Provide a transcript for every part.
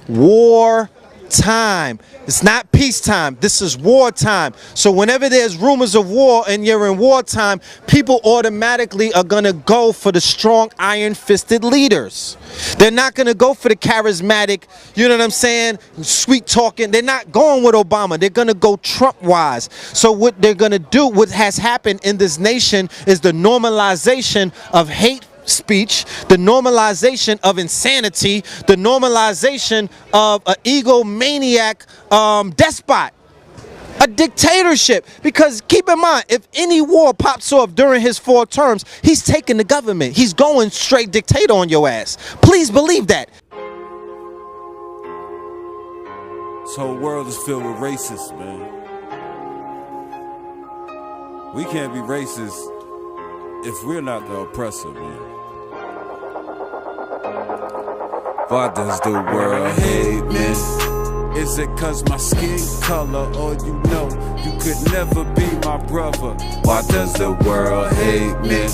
war time. It's not peacetime. This is wartime. So whenever there's rumors of war and you're in wartime, people automatically are going to go for the strong iron-fisted leaders. They're not going to go for the charismatic, you know what I'm saying, sweet talking. They're not going with Obama. They're going to go Trump-wise. So what they're going to do, what has happened in this nation, is the normalization of hate speech, the normalization of insanity, the normalization of an egomaniac despot, a dictatorship. Because keep in mind, if any war pops off during his 4 terms, he's taking the government. He's going straight dictator on your ass. Please believe that. This whole world is filled with racists, man. We can't be racist if we're not the oppressor, man. Why does the world hate me? Is it cause my skin color, or you know you could never be my brother? Why does the world hate me?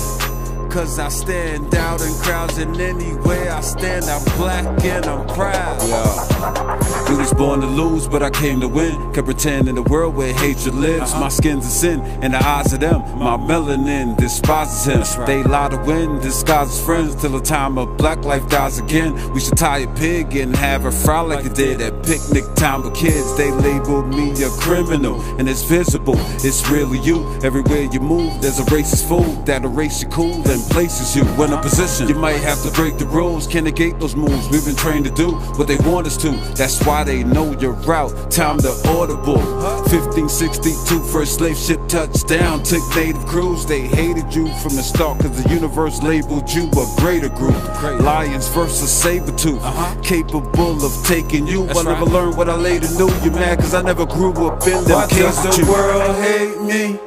Cause I stand out in crowds, and anywhere I stand I'm black and I'm proud. Yeah. We was born to lose, but I came to win. Kept pretending the world where hatred lives. My skin's a sin in the eyes of them. My melanin despises him. They lie to win, disguise as friends, till the time of black life dies again. We should tie a pig and have a fry like it did at picnic time with kids. They label me a criminal, and it's visible, it's really you. Everywhere you move, there's a racist fool that'll erase you cool and places you in a position. You might have to break the rules, can't negate those moves. We've been trained to do what they want us to. That's why they know your route. Time to audible. 1562, first slave ship touchdown. Took native crews. They hated you from the start, cause the universe labeled you a greater group. Lions versus saber-tooth, capable of taking you. I never learned what I later knew. You mad cause I never grew up in them cages. Why does the world hate me?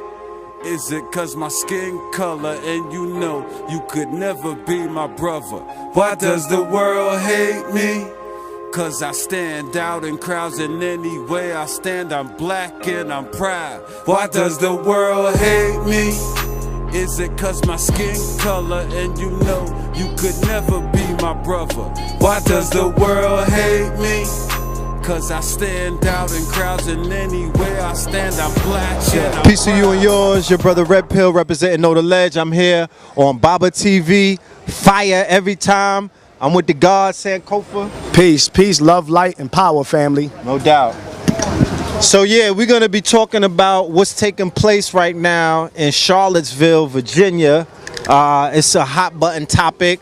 Is it cause my skin color, and you know you could never be my brother? Why does the world hate me? Cause I stand out in crowds, and anywhere I stand I'm black and I'm proud. Why does the world hate me? Is it cause my skin color, and you know you could never be my brother? Why does the world hate me? Cause I stand out in crowds, and anywhere I stand I'm black and I'm Peace to you and yours, your brother Red Pill representing Know the Ledge. I'm here on Baba TV, fire every time. I'm with the God, Sankofa. Peace, peace, love, light, and power, family. No doubt. So yeah, we're gonna be talking about what's taking place right now in Charlottesville, Virginia. It's a hot button topic.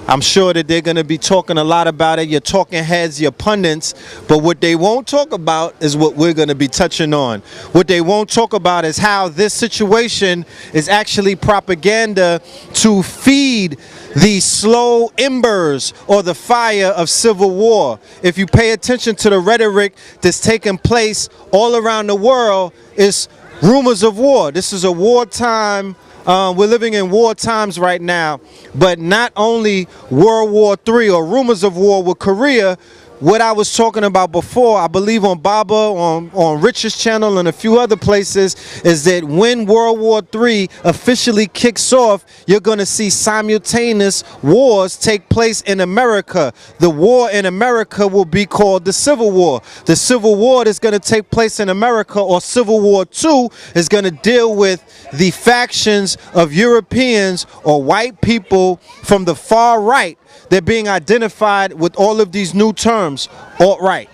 I'm sure that they're going to be talking a lot about it, your talking heads, your pundits, but what they won't talk about is what we're going to be touching on. What they won't talk about is how this situation is actually propaganda to feed the slow embers or the fire of civil war. If you pay attention to the rhetoric that's taking place all around the world, it's rumors of war. This is a wartime. We're living in war times right now, but not only World War III or rumors of war with Korea. What I was talking about before, I believe on Baba, on Rich's channel and a few other places, is that when World War III officially kicks off, you're going to see simultaneous wars take place in America. The war in America will be called the Civil War. The Civil War that's going to take place in America, or Civil War II, is going to deal with the factions of Europeans or white people from the far right. They're being identified with all of these new terms. Alt-right,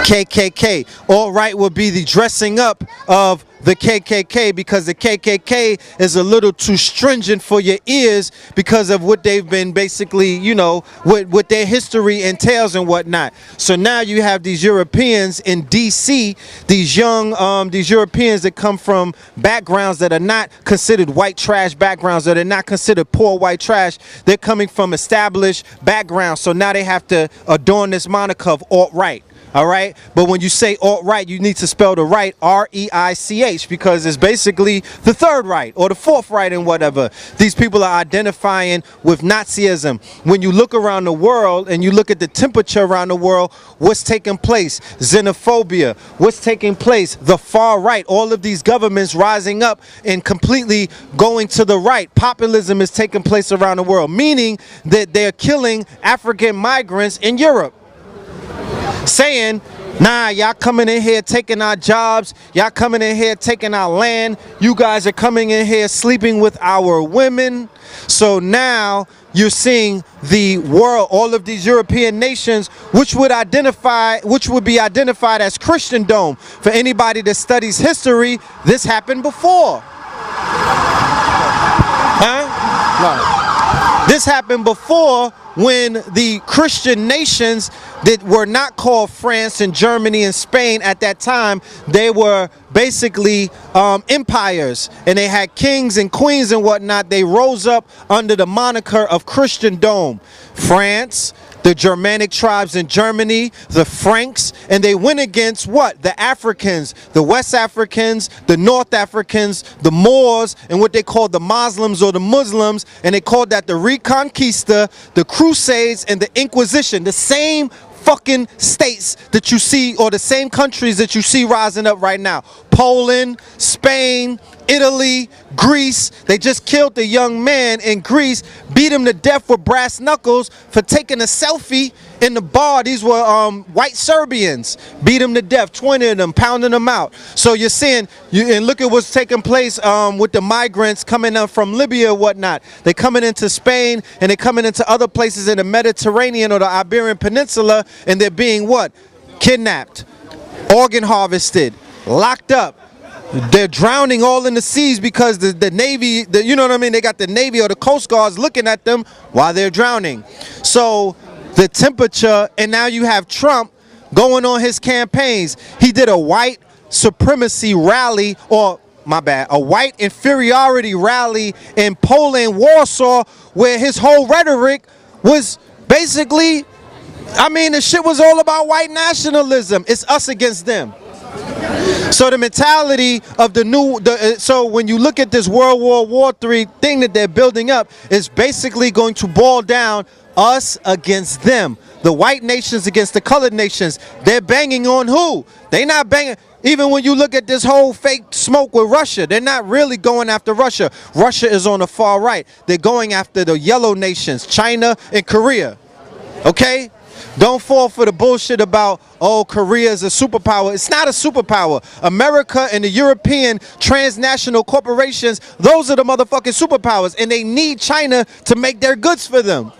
KKK. Alt-right will be the dressing up of the KKK, because the KKK is a little too stringent for your ears because of what they've been basically, you know, what their history entails and whatnot. So now you have these Europeans in DC, these young, these Europeans that come from backgrounds that are not considered white trash backgrounds, that are not considered poor white trash. They're coming from established backgrounds. So now they have to adorn this moniker of alt-right. All right, but when you say alt-right, you need to spell the right, R-E-I-C-H, because it's basically the third right or the fourth right and whatever. These people are identifying with Nazism. When you look around the world and you look at the temperature around the world, what's taking place? Xenophobia. What's taking place? The far right. All of these governments rising up and completely going to the right. Populism is taking place around the world, meaning that they're killing African migrants in Europe. saying, nah, y'all coming in here taking our jobs, y'all coming in here taking our land, you guys are coming in here sleeping with our women. So now you're seeing the world, all of these European nations, which would be identified as Christendom. For anybody that studies history, this happened before. Huh? Right. This happened before, when the Christian nations that were not called France and Germany and Spain at that time, they were basically empires, and they had kings and queens and whatnot. They rose up under the moniker of Christendom. France, the Germanic tribes in Germany, the Franks, and they went against what? The Africans, the West Africans, the North Africans, the Moors, and what they called the Muslims or the Muslims, and they called that the Reconquista, the Crusades, and the Inquisition. The same fucking states that you see, or the same countries that you see rising up right now. Poland, Spain, Italy, Greece. They just killed a young man in Greece, beat him to death with brass knuckles for taking a selfie in the bar. These were white Serbians. Beat him to death, 20 of them, pounding them out. So you're seeing, and look at what's taking place with the migrants coming up from Libya or whatnot. They're coming into Spain, and they're coming into other places in the Mediterranean or the Iberian Peninsula, and they're being what? Kidnapped, organ harvested, locked up. They're drowning all in the seas because the Navy, you know what I mean? They got the Navy or the Coast Guards looking at them while they're drowning. So the temperature, and now you have Trump going on his campaigns. He did a white supremacy rally, or my bad, a white inferiority rally in Poland, Warsaw, where his whole rhetoric was basically, I mean, the shit was all about white nationalism. It's us against them. So the mentality of so when you look at this World War III thing that they're building up, is basically going to boil down us against them. The white nations against the colored nations. They're banging on who? They're not banging. Even when you look at this whole fake smoke with Russia, they're not really going after Russia. Russia is on the far right. They're going after the yellow nations, China and Korea. Okay? Don't fall for the bullshit about, oh, Korea is a superpower. It's not a superpower. America and the European transnational corporations, those are the motherfucking superpowers, and they need China to make their goods for them.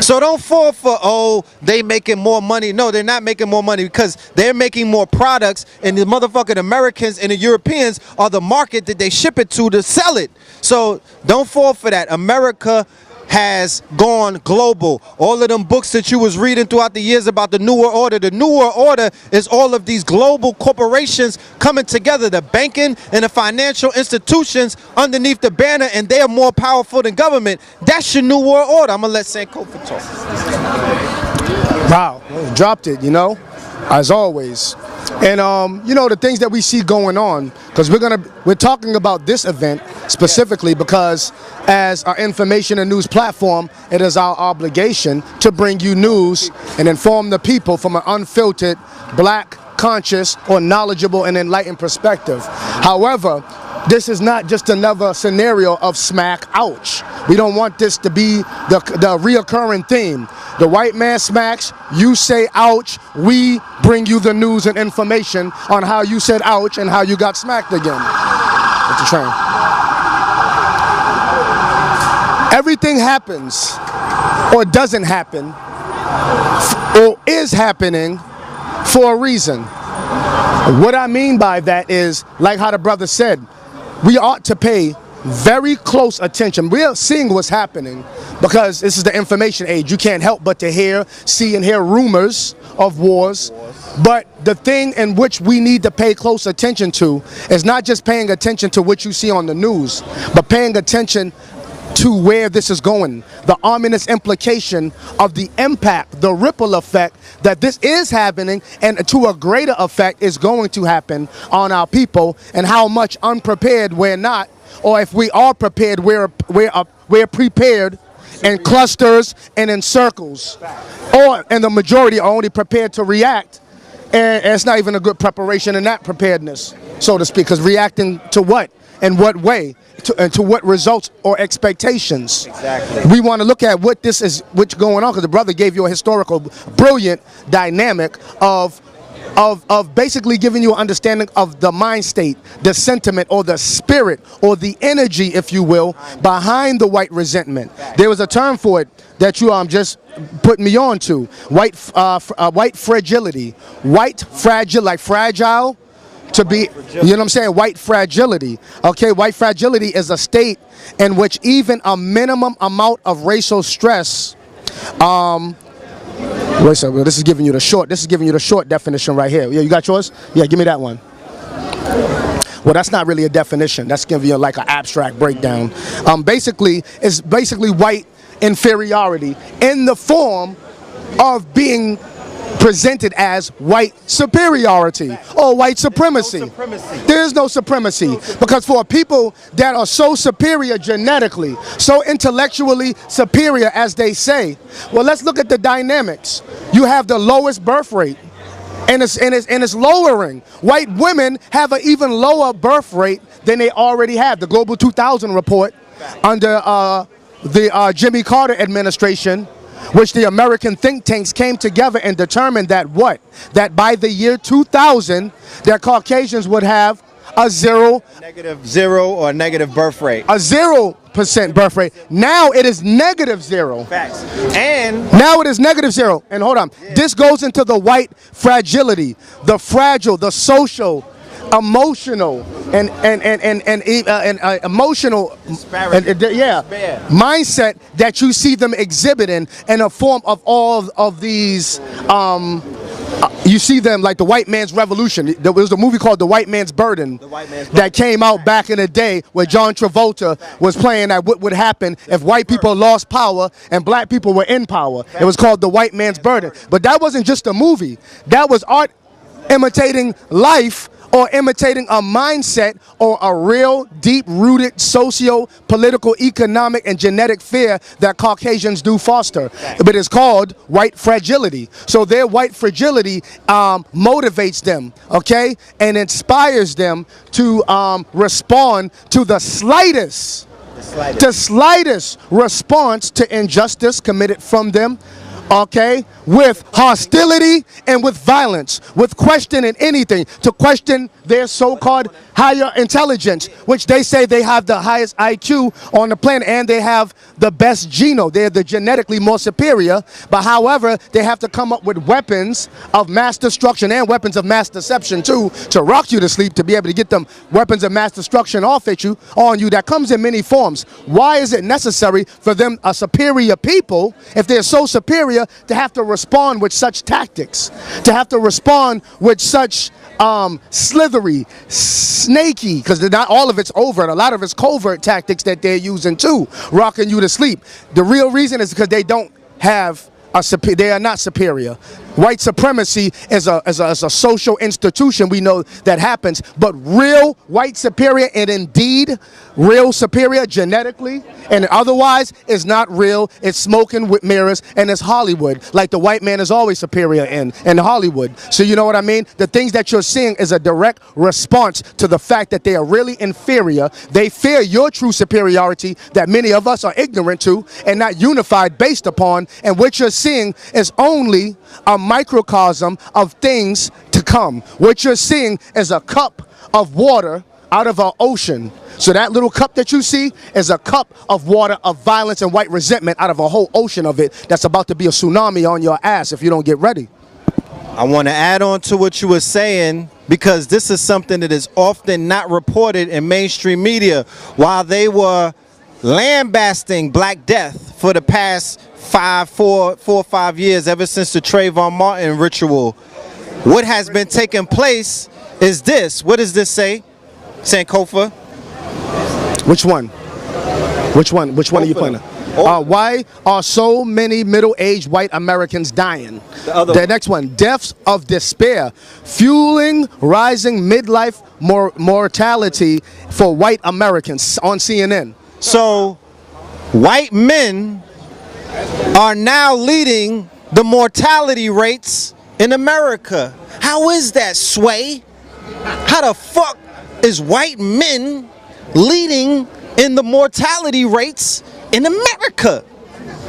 So don't fall for, oh, they making more money. No, they're not making more money, because they're making more products, and the motherfucking Americans and the Europeans are the market that they ship it to sell it. So don't fall for that. America has gone global. All of them books that you was reading throughout the years about the New World Order. The New World Order is all of these global corporations coming together, the banking and the financial institutions underneath the banner, and they are more powerful than government. That's your New World Order. I'm gonna let Sankofa talk. Wow, dropped it, you know, as always. And you know, the things that we see going on, because we're talking about this event specifically because as our information and news platform, it is our obligation to bring you news and inform the people from an unfiltered, black, conscious, or knowledgeable and enlightened perspective. However, this is not just another scenario of smack, ouch. We don't want this to be the reoccurring theme. The white man smacks, you say ouch, we bring you the news and information on how you said ouch and how you got smacked again. With the train. Everything happens or doesn't happen or is happening for a reason. What I mean by that is, like how the brother said, we ought to pay very close attention. We are seeing what's happening because this is the information age. You can't help but to see and hear rumors of wars. But the thing in which we need to pay close attention to is not just paying attention to what you see on the news, but paying attention to where this is going, the ominous implication of the impact, the ripple effect that this is happening, and to a greater effect is going to happen on our people, and how much unprepared we're not, or if we are prepared, we're prepared in clusters and in circles, and the majority are only prepared to react, and it's not even a good preparation in that preparedness, so to speak, because reacting to what? in what way, and to what results or expectations. Exactly. We want to look at what this is, what's going on, because the brother gave you a historical, brilliant dynamic of basically giving you an understanding of the mind state, the sentiment, or the spirit, or the energy, if you will, behind the white resentment. There was a term for it that you just put me on to. White fragility. White fragile, like fragile. To be, you know what I'm saying? White fragility. Okay, white fragility is a state in which even a minimum amount of racial stress. Wait a second. This is giving you the short. This is giving you the short definition right here. Yeah, you got yours? Yeah, give me that one. Well, that's not really a definition. That's giving you like an abstract breakdown. Basically, it's basically white inferiority in the form of being presented as white superiority or white supremacy. There is no supremacy, because for people that are so superior genetically, so intellectually superior, as they say, well, let's look at the dynamics. You have the lowest birth rate, and it's lowering. White women have an even lower birth rate than they already have. The Global 2000 report under the Jimmy Carter administration, which the American think tanks came together and determined that that by the year 2000, that Caucasians would have a negative zero or negative birth rate. A 0% birth rate. Now it is negative 0. Facts. And now it is negative 0. And hold on, this goes into the white fragility, the fragile, the social, emotional, and emotional mindset that you see them exhibiting in a form of all of these. You see them like the white man's revolution. There was a movie called The White Man's Burden that came out back in the day where John Travolta was playing at what would happen if white people lost power and black people were in power. It was called The White Man's Burden. But that wasn't just a movie. That was art imitating life, or imitating a mindset or a real deep-rooted socio-political, economic, and genetic fear that Caucasians do foster. But it's called white fragility. So their white fragility motivates them, okay, and inspires them to respond to the slightest response to injustice committed from them, okay, with hostility and with violence, with questioning anything, to question their so-called higher intelligence, which they say they have the highest IQ on the planet and they have the best genome. They're the genetically more superior, but however, they have to come up with weapons of mass destruction and weapons of mass deception too, to rock you to sleep, to be able to get them weapons of mass destruction off at you, on you. That comes in many forms. Why is it necessary for them, a superior people, if they're so superior, to have to respond with such tactics, to have to respond with such slithery, snaky, because not all of it's overt, a lot of it's covert tactics that they're using too, rocking you to sleep. The real reason is because they don't have they are not superior. White supremacy is a social institution, we know that happens, but real white superior, and indeed real superior genetically and otherwise, is not real. It's smoking with mirrors, and it's Hollywood, like the white man is always superior in Hollywood. So you know what I mean? The things that you're seeing is a direct response to the fact that they are really inferior. They fear your true superiority that many of us are ignorant to and not unified based upon, and what you're seeing is only a microcosm of things to come. What you're seeing is a cup of water out of an ocean. So that little cup that you see is a cup of water of violence and white resentment out of a whole ocean of it that's about to be a tsunami on your ass if you don't get ready. I want to add on to what you were saying, because this is something that is often not reported in mainstream media. While they were lambasting Black Death for the past 4 or 5 years, ever since the Trayvon Martin ritual, what has been taking place is this. What does this say, Sankofa? Which one? Which one are you playing? Why are so many middle-aged white Americans dying? The next one, deaths of despair, fueling rising midlife mortality for white Americans, on CNN. So, white men are now leading the mortality rates in America. How is that, Sway? How the fuck is white men leading in the mortality rates in America.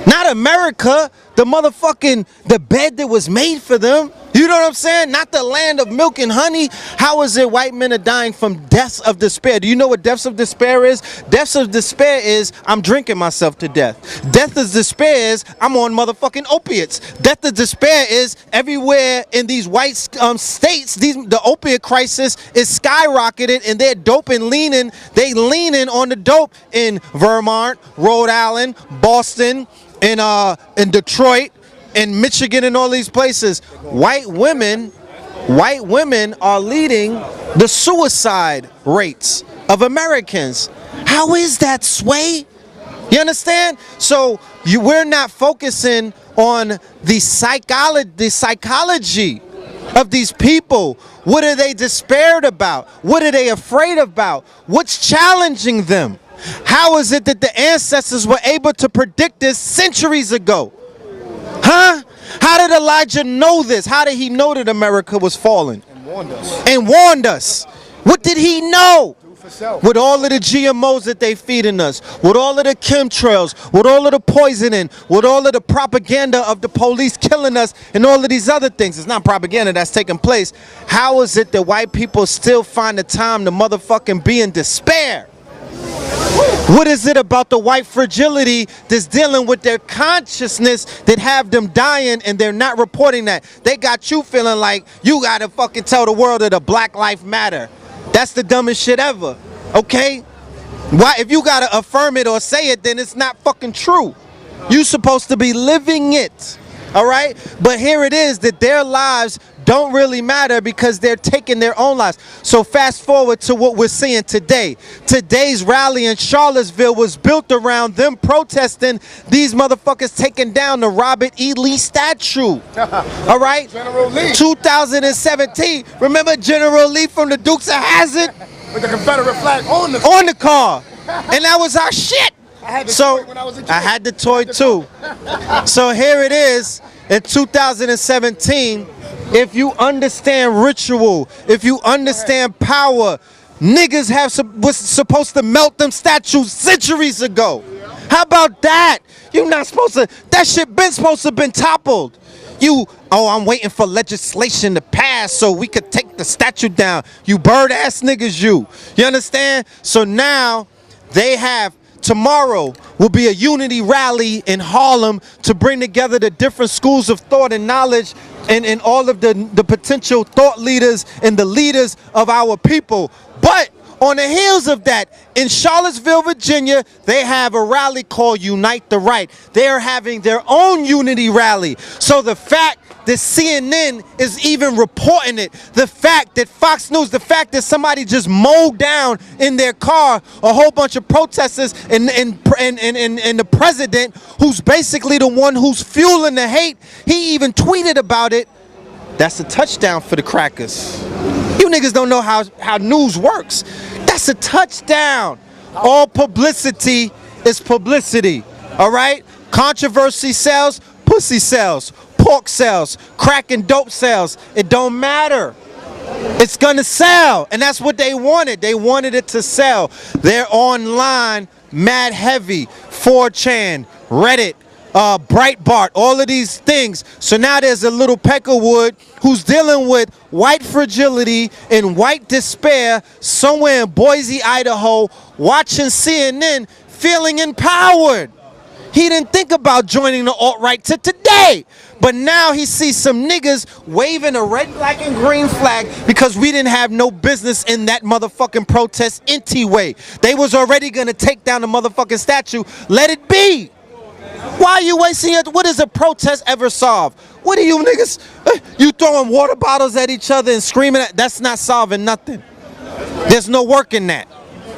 Not America, the bed that was made for them. You know what I'm saying? Not the land of milk and honey. How is it white men are dying from deaths of despair? Do you know what deaths of despair is? Deaths of despair is I'm drinking myself to death. Death of despair is I'm on motherfucking opiates. Death of despair is everywhere in these white states, the opiate crisis is skyrocketed and they're dope and leaning. They leaning on the dope in Vermont, Rhode Island, Boston, in Detroit, in Michigan, and all these places. White women are leading the suicide rates of Americans. How is that, Sway? You understand? So we're not focusing on the psychology of these people. What are they despaired about? What are they afraid about? What's challenging them? How is it that the ancestors were able to predict this centuries ago? Huh? How did Elijah know this? How did he know that America was falling? And warned us. What did he know? With all of the GMOs that they feeding us, with all of the chemtrails, with all of the poisoning, with all of the propaganda of the police killing us, and all of these other things. It's not propaganda that's taking place. How is it that white people still find the time to motherfucking be in despair? What is it about the white fragility that's dealing with their consciousness that have them dying and they're not reporting that? They got you feeling like you gotta fucking tell the world that a Black Lives Matter. That's the dumbest shit ever, okay? Why, if you gotta affirm it or say it, then it's not fucking true. You supposed to be living it, all right? But here it is that their lives don't really matter because they're taking their own lives. So fast forward to what we're seeing today. Today's rally in Charlottesville was built around them protesting these motherfuckers taking down the Robert E. Lee statue. All right? General Lee. 2017. Remember General Lee from the Dukes of Hazzard? With the Confederate flag on the car. And that was our shit. I had the toy when I was a kid. I had the toy too. So here it is in 2017. If you understand ritual, if you understand power, niggas was supposed to melt them statues centuries ago. How about that? You're not supposed to, that shit been supposed to been toppled. I'm waiting for legislation to pass so we could take the statue down. You bird ass niggas, you understand? So now they have, tomorrow will be a unity rally in Harlem to bring together the different schools of thought and knowledge and all of the potential thought leaders and the leaders of our people. But on the heels of that, in Charlottesville, Virginia, they have a rally called Unite the Right. They are having their own unity rally. So the fact that CNN is even reporting it, the fact that Fox News, the fact that somebody just mowed down in their car a whole bunch of protesters and the president, who's basically the one who's fueling the hate, he even tweeted about it. That's a touchdown for the crackers. You niggas don't know how news works. That's a touchdown. All publicity is publicity. All right? Controversy sells, pussy sells, pork sells, crack and dope sells. It don't matter. It's gonna sell. And that's what they wanted. They wanted it to sell. They're online, mad heavy, 4chan, Reddit, Breitbart, all of these things. So now there's a little Peckerwood who's dealing with white fragility and white despair somewhere in Boise, Idaho, watching CNN, feeling empowered. He didn't think about joining the alt-right till today. But now he sees some niggas waving a red, black, and green flag because we didn't have no business in that motherfucking protest anyway. They was already gonna take down the motherfucking statue. Let it be. Why are you wasting it? What does a protest ever solve? What are you niggas? You throwing water bottles at each other and screaming at? That's not solving nothing. There's no work in that.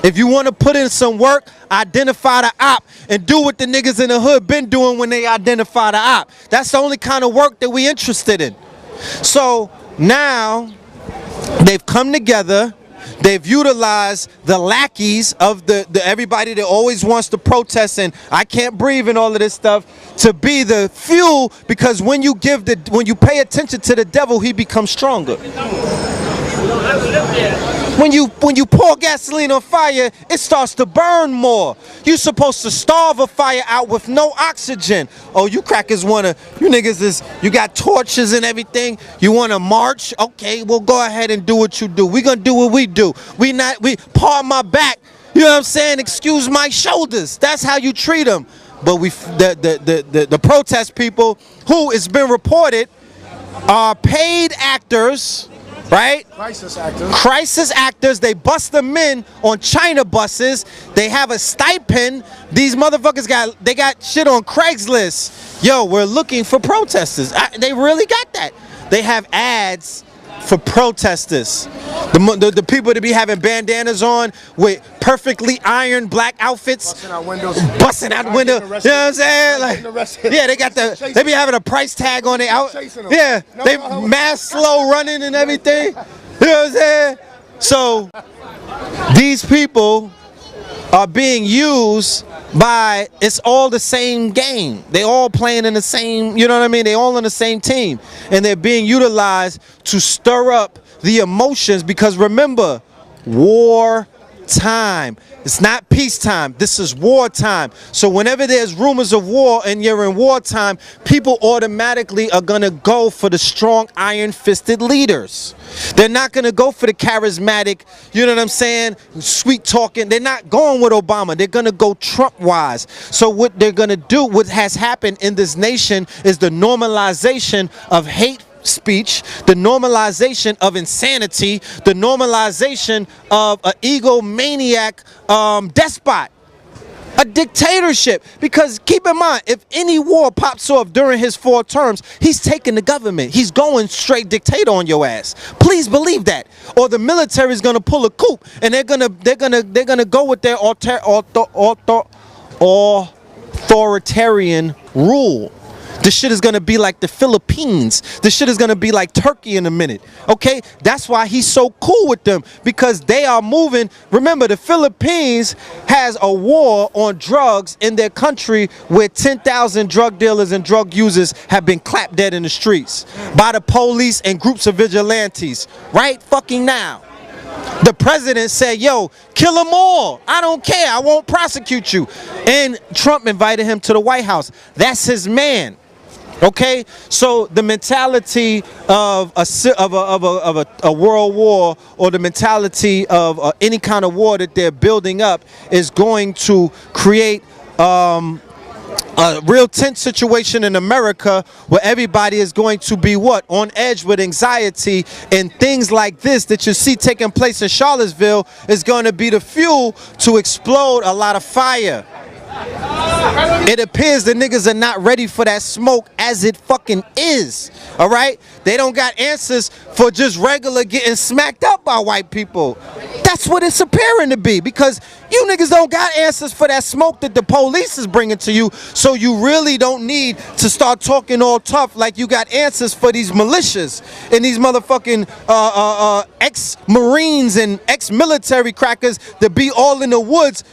If you want to put in some work, identify the op and do what the niggas in the hood been doing when they identify the op. That's the only kind of work that we interested in. So now they've come together. They've utilized the lackeys of the everybody that always wants to protest and I can't breathe and all of this stuff to be the fuel, because when you pay attention to the devil, he becomes stronger. When you pour gasoline on fire, it starts to burn more. You're supposed to starve a fire out with no oxygen. Oh, you crackers you got torches and everything. You wanna march? Okay, well go ahead and do what you do. We gonna do what we do. We pardon my back. You know what I'm saying? Excuse my shoulders. That's how you treat them. But the protest people, who it's been reported, are paid actors. Right? Crisis actors. They bust them in on China buses. They have a stipend. These motherfuckers got shit on Craigslist. Yo, we're looking for protesters. They really got that. They have ads for protesters. The people that be having bandanas on with perfectly ironed black outfits, busting out windows. You know what I'm saying? Like, yeah, they be having a price tag on it out. Yeah, they mass slow running and everything. You know what I'm saying? So these people are being used by, it's all the same game. They all playing in the same, you know what I mean? They all on the same team. And they're being utilized to stir up the emotions, because remember, war time. It's not peacetime. This is wartime. So whenever there's rumors of war and you're in wartime, people automatically are going to go for the strong, iron-fisted leaders. They're not going to go for the charismatic, you know what I'm saying, sweet talking. They're not going with Obama. They're going to go Trump-wise. So what they're going to do, what has happened in this nation, is the normalization of hate speech, the normalization of insanity, the normalization of an egomaniac despot, a dictatorship. Because keep in mind, if any war pops off during his 4 terms, he's taking the government. He's going straight dictator on your ass. Please believe that. Or the military is gonna pull a coup, and they're gonna go with their authoritarian rule. This shit is gonna be like the Philippines. This shit is gonna be like Turkey in a minute. Okay? That's why he's so cool with them, because they are moving. Remember, the Philippines has a war on drugs in their country, where 10,000 drug dealers and drug users have been clapped dead in the streets by the police and groups of vigilantes. Right fucking now. The president said, yo, kill them all. I don't care. I won't prosecute you. And Trump invited him to the White House. That's his man. Okay, so the mentality of a world war, or the mentality of any kind of war that they're building up, is going to create a real tense situation in America, where everybody is going to be on edge with anxiety, and things like this that you see taking place in Charlottesville is going to be the fuel to explode a lot of fire. It appears the niggas are not ready for that smoke as it fucking is. Alright? They don't got answers for just regular getting smacked up by white people. That's what it's appearing to be, because you niggas don't got answers for that smoke that the police is bringing to you. So you really don't need to start talking all tough like you got answers for these militias and these motherfucking ex-Marines and ex-military crackers that be all in the woods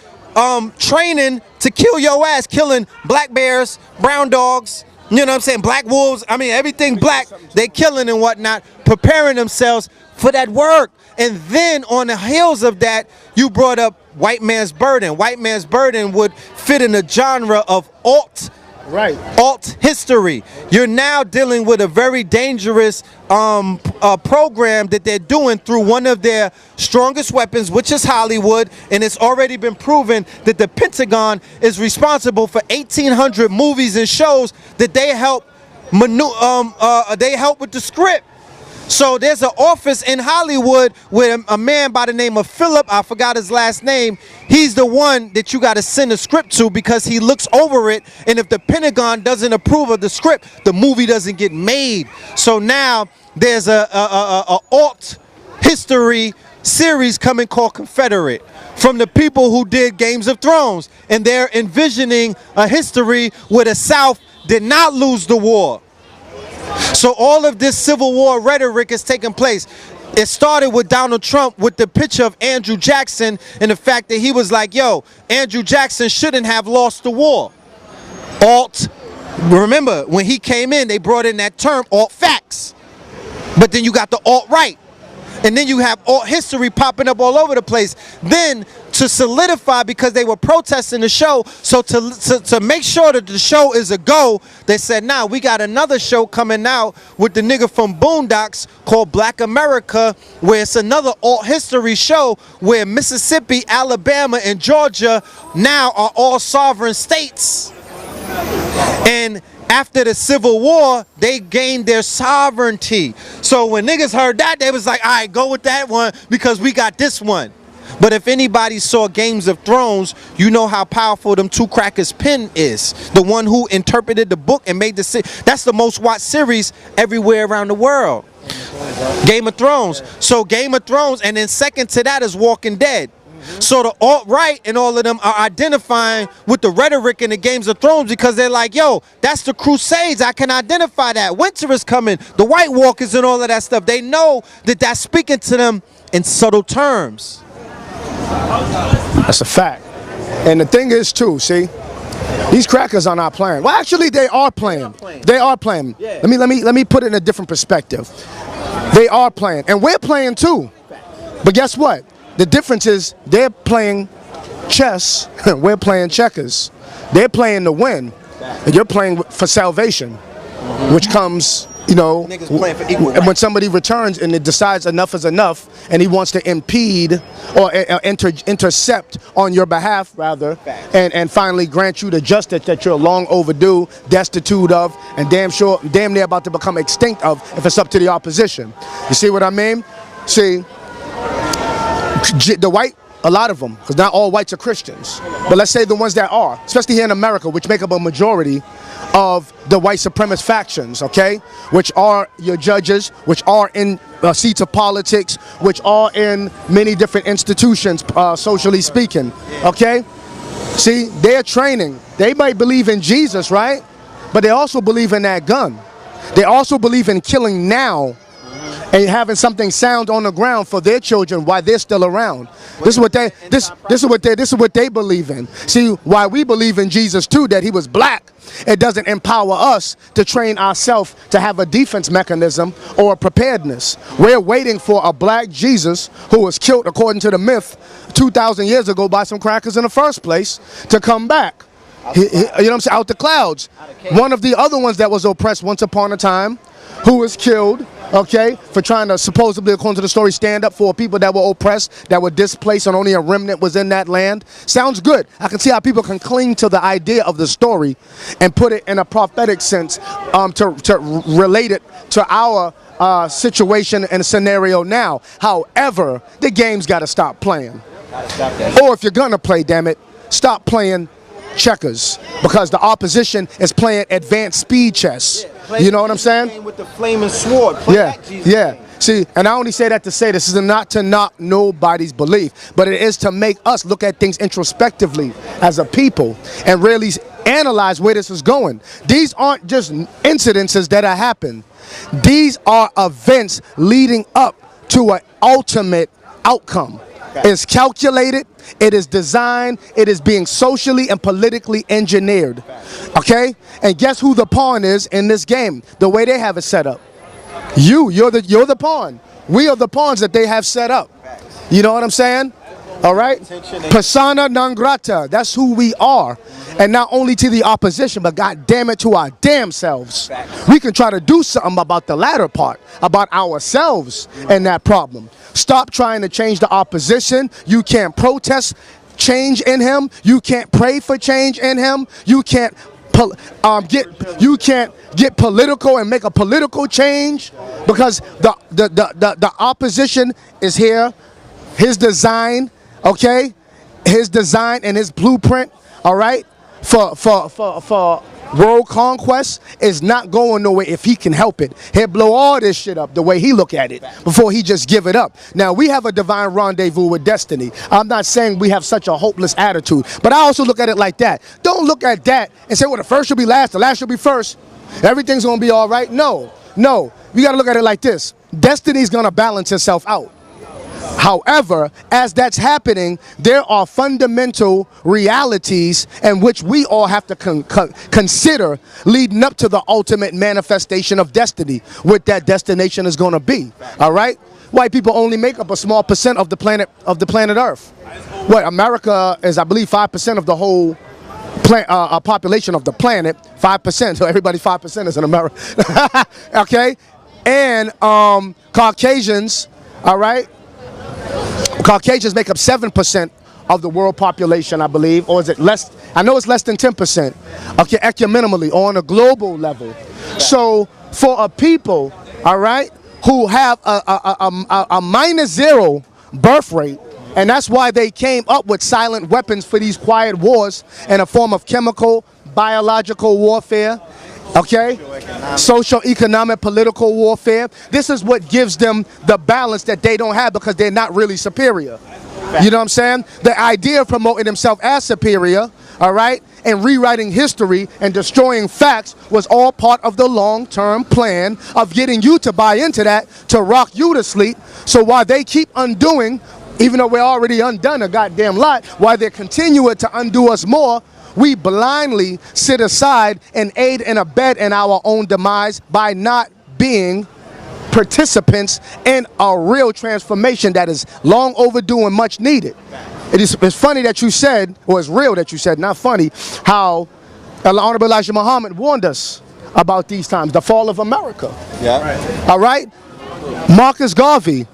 training to kill your ass, killing black bears, brown dogs, you know what I'm saying, black wolves. I mean, everything black, they killing and whatnot, preparing themselves for that work. And then on the heels of that, you brought up White Man's Burden. White Man's Burden would fit in the genre of alt history. You're now dealing with a very dangerous program that they're doing through one of their strongest weapons, which is Hollywood, and it's already been proven that the Pentagon is responsible for 1,800 movies and shows that they help with the script. So there's an office in Hollywood with a man by the name of Philip, I forgot his last name. He's the one that you got to send a script to, because he looks over it, and if the Pentagon doesn't approve of the script, the movie doesn't get made. So now there's a alt history series coming called Confederate, from the people who did Games of Thrones, and they're envisioning a history where the South did not lose the war. So all of this Civil War rhetoric is taking place. It started with Donald Trump with the picture of Andrew Jackson, and the fact that he was like, yo, Andrew Jackson shouldn't have lost the war. Alt, remember, when he came in, they brought in that term, alt facts. But then you got the alt-right. And then you have all history popping up all over the place. Then to solidify, because they were protesting the show, so to make sure that the show is a go, they said, nah, we got another show coming out with the nigga from Boondocks called Black America, where it's another alt history show where Mississippi, Alabama, and Georgia now are all sovereign states. And after the Civil War, they gained their sovereignty. So when niggas heard that, they was like, all right, go with that one because we got this one. But if anybody saw Games of Thrones, you know how powerful them two crackers' pen is. The one who interpreted the book and made the that's the most watched series everywhere around the world. Game of Thrones. So Game of Thrones, and then second to that is Walking Dead. So the alt-right and all of them are identifying with the rhetoric in the Games of Thrones because they're like, yo, that's the Crusades. I can identify that. Winter is coming. The White Walkers and all of that stuff. They know that that's speaking to them in subtle terms. That's a fact. And the thing is too, see, these crackers are not playing. Well, actually, they are playing. They are playing. Yeah. Let me put it in a different perspective. They are playing, and we're playing too. But guess what? The difference is they're playing chess, we're playing checkers. They're playing to win, and you're playing for salvation, which comes, you know, Niggas playing for equal rights. when somebody returns and it decides enough is enough, and he wants to impede or intercept on your behalf, rather, and finally grant you the justice that you're long overdue, destitute of, and damn near about to become extinct of if it's up to the opposition. You see what I mean? See, the white, a lot of them, because not all whites are Christians, but let's say the ones that are, especially here in America, which make up a majority of the white supremacist factions, okay, which are your judges, which are in seats of politics, which are in many different institutions, socially speaking, okay. See, they're training. They might believe in Jesus, right, but they also believe in that gun. They also believe in killing now and having something sound on the ground for their children while they're still around. This is what they believe in. See, why we believe in Jesus too, that he was black, it doesn't empower us to train ourselves to have a defense mechanism or a preparedness. We're waiting for a black Jesus who was killed, according to the myth, 2,000 years ago by some crackers in the first place, to come back. You know what I'm saying? Out the clouds. One of the other ones that was oppressed once upon a time, who was killed, okay, for trying to supposedly, according to the story, stand up for people that were oppressed, that were displaced, and only a remnant was in that land. Sounds good. I can see how people can cling to the idea of the story and put it in a prophetic sense to relate it to our situation and scenario now. However, the game's got to stop playing. Or if you're going to play, damn it, stop playing checkers, because the opposition is playing advanced speed chess. You know what I'm saying? With the flaming sword. Play that Jesus game. See, and I only say that to say this is not to knock nobody's belief, but it is to make us look at things introspectively as a people and really analyze where this is going. These aren't just incidences that have happened. These are events leading up to an ultimate outcome. It's calculated, it is designed, it is being socially and politically engineered. Okay? And guess who the pawn is in this game? The way they have it set up. You're the pawn. We are the pawns that they have set up. You know what I'm saying? All right? Persona non grata. That's who we are. And not only to the opposition, but God damn it, to our damn selves. We can try to do something about the latter part, about ourselves and that problem. Stop trying to change the opposition. You can't protest change in him. You can't pray for change in him. You can't get political and make a political change, because the opposition is here. His design, okay, his design and his blueprint, all right, for world conquest is not going nowhere if he can help it. He'll blow all this shit up the way he look at it before he just give it up. Now, we have a divine rendezvous with destiny. I'm not saying we have such a hopeless attitude, but I also look at it like that. Don't look at that and say, well, the first should be last, the last should be first. Everything's going to be all right. No. You got to look at it like this. Destiny's going to balance itself out. However, as that's happening, there are fundamental realities in which we all have to consider leading up to the ultimate manifestation of destiny, what that destination is going to be. All right? White people only make up a small percent of the planet Earth. What, America is, I believe, 5% of the whole population of the planet. 5%. So everybody 5% is in America. Okay? And Caucasians, all right? Caucasians make up 7% of the world population, I believe, or is it less? I know it's less than 10%. Okay, ecumenally, or on a global level. So for a people, all right, who have a -0 birth rate, and that's why they came up with silent weapons for these quiet wars in a form of chemical, biological warfare. Okay? Social, economic, political warfare. This is what gives them the balance that they don't have because they're not really superior. You know what I'm saying? The idea of promoting himself as superior, all right, and rewriting history and destroying facts was all part of the long-term plan of getting you to buy into that, to rock you to sleep. So while they keep undoing, even though we're already undone a goddamn lot, while they're continuing to undo us more, we blindly sit aside and aid and abet in our own demise by not being participants in a real transformation that is long overdue and much needed. It's funny that you said, or it's real that you said, not funny, how Honorable Elijah Muhammad warned us about these times, the fall of America. Yeah. Right. All right? Marcus Garvey,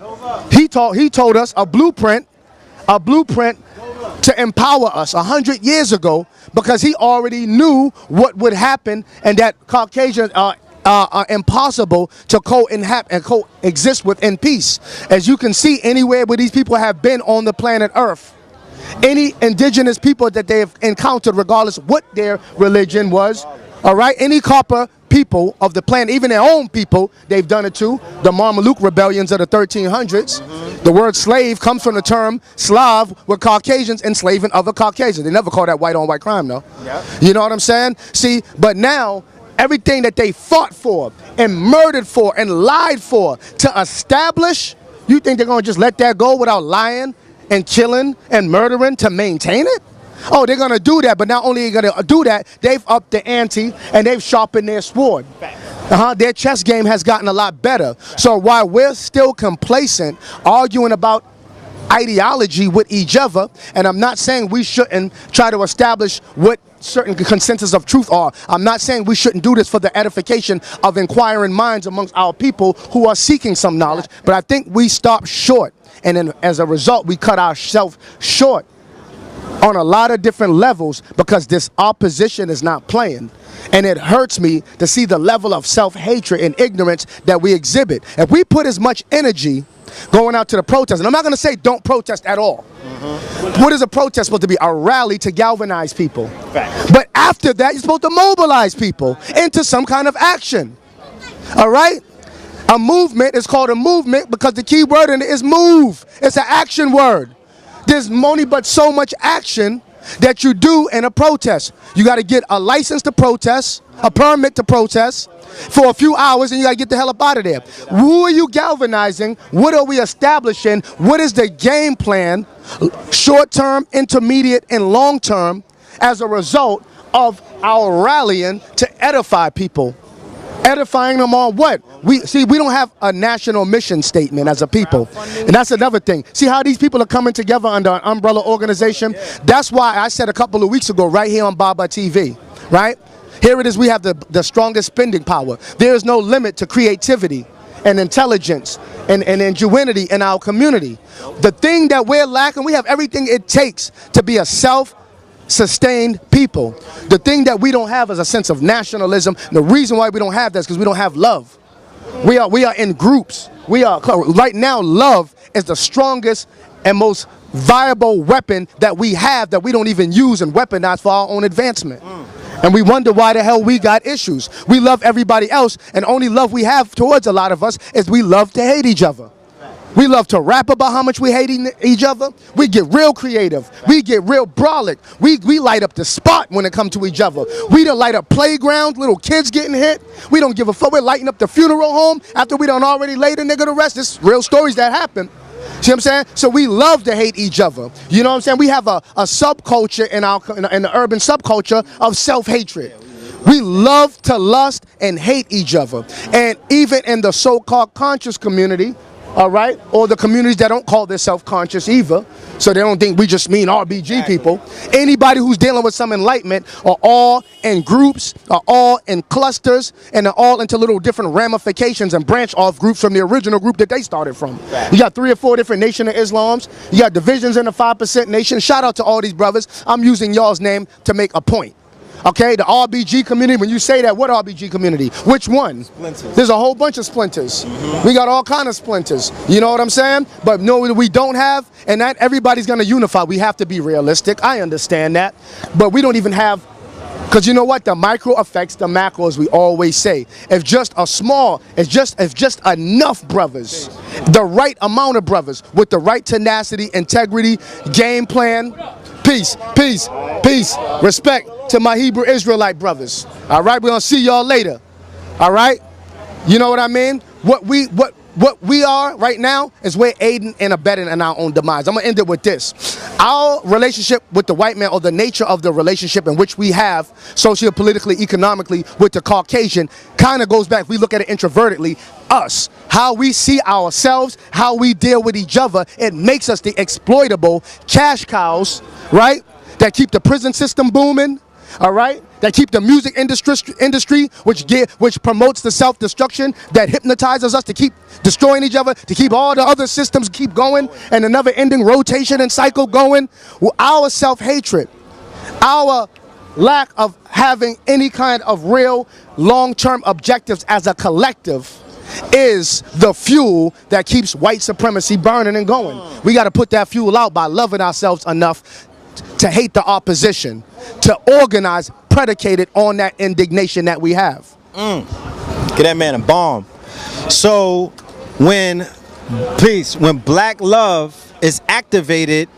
he told us a blueprint to empower us 100 years ago, because he already knew what would happen and that Caucasians are impossible to coexist with in peace. As you can see, anywhere where these people have been on the planet Earth, any indigenous people that they have encountered, regardless of what their religion was, all right, any copper people of the planet, even their own people, they've done it too. The Mameluke rebellions of the 1300s. The word slave comes from the term Slav, with Caucasians enslaving other Caucasians. They never call that white on white crime, though. Yeah. You know what I'm saying? See, but now everything that they fought for and murdered for and lied for to establish, you think they're going to just let that go without lying and killing and murdering to maintain it? Oh, they're going to do that, but not only are they going to do that, they've upped the ante and they've sharpened their sword. Their chess game has gotten a lot better. So while we're still complacent, arguing about ideology with each other, and I'm not saying we shouldn't try to establish what certain consensus of truth are. I'm not saying we shouldn't do this for the edification of inquiring minds amongst our people who are seeking some knowledge, but I think we stop short, and then as a result, we cut ourselves short on a lot of different levels because this opposition is not playing. And it hurts me to see the level of self-hatred and ignorance that we exhibit. If we put as much energy going out to the protest, and I'm not going to say don't protest at all. What is a protest supposed to be? A rally to galvanize people. But after that, you're supposed to mobilize people into some kind of action. All right? A movement is called a movement because the key word in it is move. It's an action word. There's only but so much action that you do in a protest. You got to get a license to protest, a permit to protest for a few hours, and you got to get the hell up out of there. Who are you galvanizing? What are we establishing? What is the game plan, short term, intermediate, and long term, as a result of our rallying to edify people? Edifying them on what? We don't have a national mission statement as a people. And that's another thing. See how these people are coming together under an umbrella organization? That's why I said a couple of weeks ago right here on Baba TV, right? Here it is, we have the strongest spending power. There is no limit to creativity and intelligence and ingenuity in our community. The thing that we're lacking, we have everything it takes to be a self-sustained people. The thing that we don't have is a sense of nationalism. The reason why we don't have that is because we don't have love. We are in groups. Right now, love is the strongest and most viable weapon that we have that we don't even use and weaponize for our own advancement. And we wonder why the hell we got issues. We love everybody else, and only love we have towards a lot of us is we love to hate each other. We love to rap about how much we hate each other. We get real creative. We get real brolic. We light up the spot when it comes to each other. We done light up playgrounds, little kids getting hit. We don't give a fuck. We're lighting up the funeral home after we done already laid a nigga to rest. This real stories that happen. See what I'm saying? So we love to hate each other. You know what I'm saying? We have a subculture in the urban subculture of self-hatred. We love to lust and hate each other. And even in the so-called conscious community, all right, or the communities that don't call themselves conscious either, so they don't think we just mean RBG people. Anybody who's dealing with some enlightenment are all in groups, are all in clusters, and are all into little different ramifications and branch off groups from the original group that they started from. You got 3 or 4 different Nation of Islams. You got divisions in the 5% nation. Shout out to all these brothers. I'm using y'all's name to make a point. Okay, the RBG community, when you say that, what RBG community? Which one? Splinters. There's a whole bunch of splinters. We got all kind of splinters. You know what I'm saying? But no, we don't have, and that everybody's going to unify. We have to be realistic. I understand that. But we don't even have, because you know what? The micro affects the macro, as we always say. If just enough brothers, the right amount of brothers, with the right tenacity, integrity, game plan, peace, peace, peace, respect to my Hebrew Israelite brothers. All right, we're gonna see y'all later. All right, you know what I mean? What we are right now is we're aiding and abetting in our own demise. I'm gonna end it with this. Our relationship with the white man, or the nature of the relationship in which we have socio-politically, economically with the Caucasian, kind of goes back, if we look at it introvertedly, us, how we see ourselves, how we deal with each other. It makes us the exploitable cash cows, right, that keep the prison system booming, all right, that keep the music industry which promotes the self-destruction, that hypnotizes us to keep destroying each other, to keep all the other systems keep going, and a never-ending rotation and cycle going. Well, our self-hatred, our lack of having any kind of real long-term objectives as a collective, is the fuel that keeps white supremacy burning and going. We got to put that fuel out by loving ourselves enough to hate the opposition, to organize predicated on that indignation that we have. Get that man a bomb. So when black love is activated,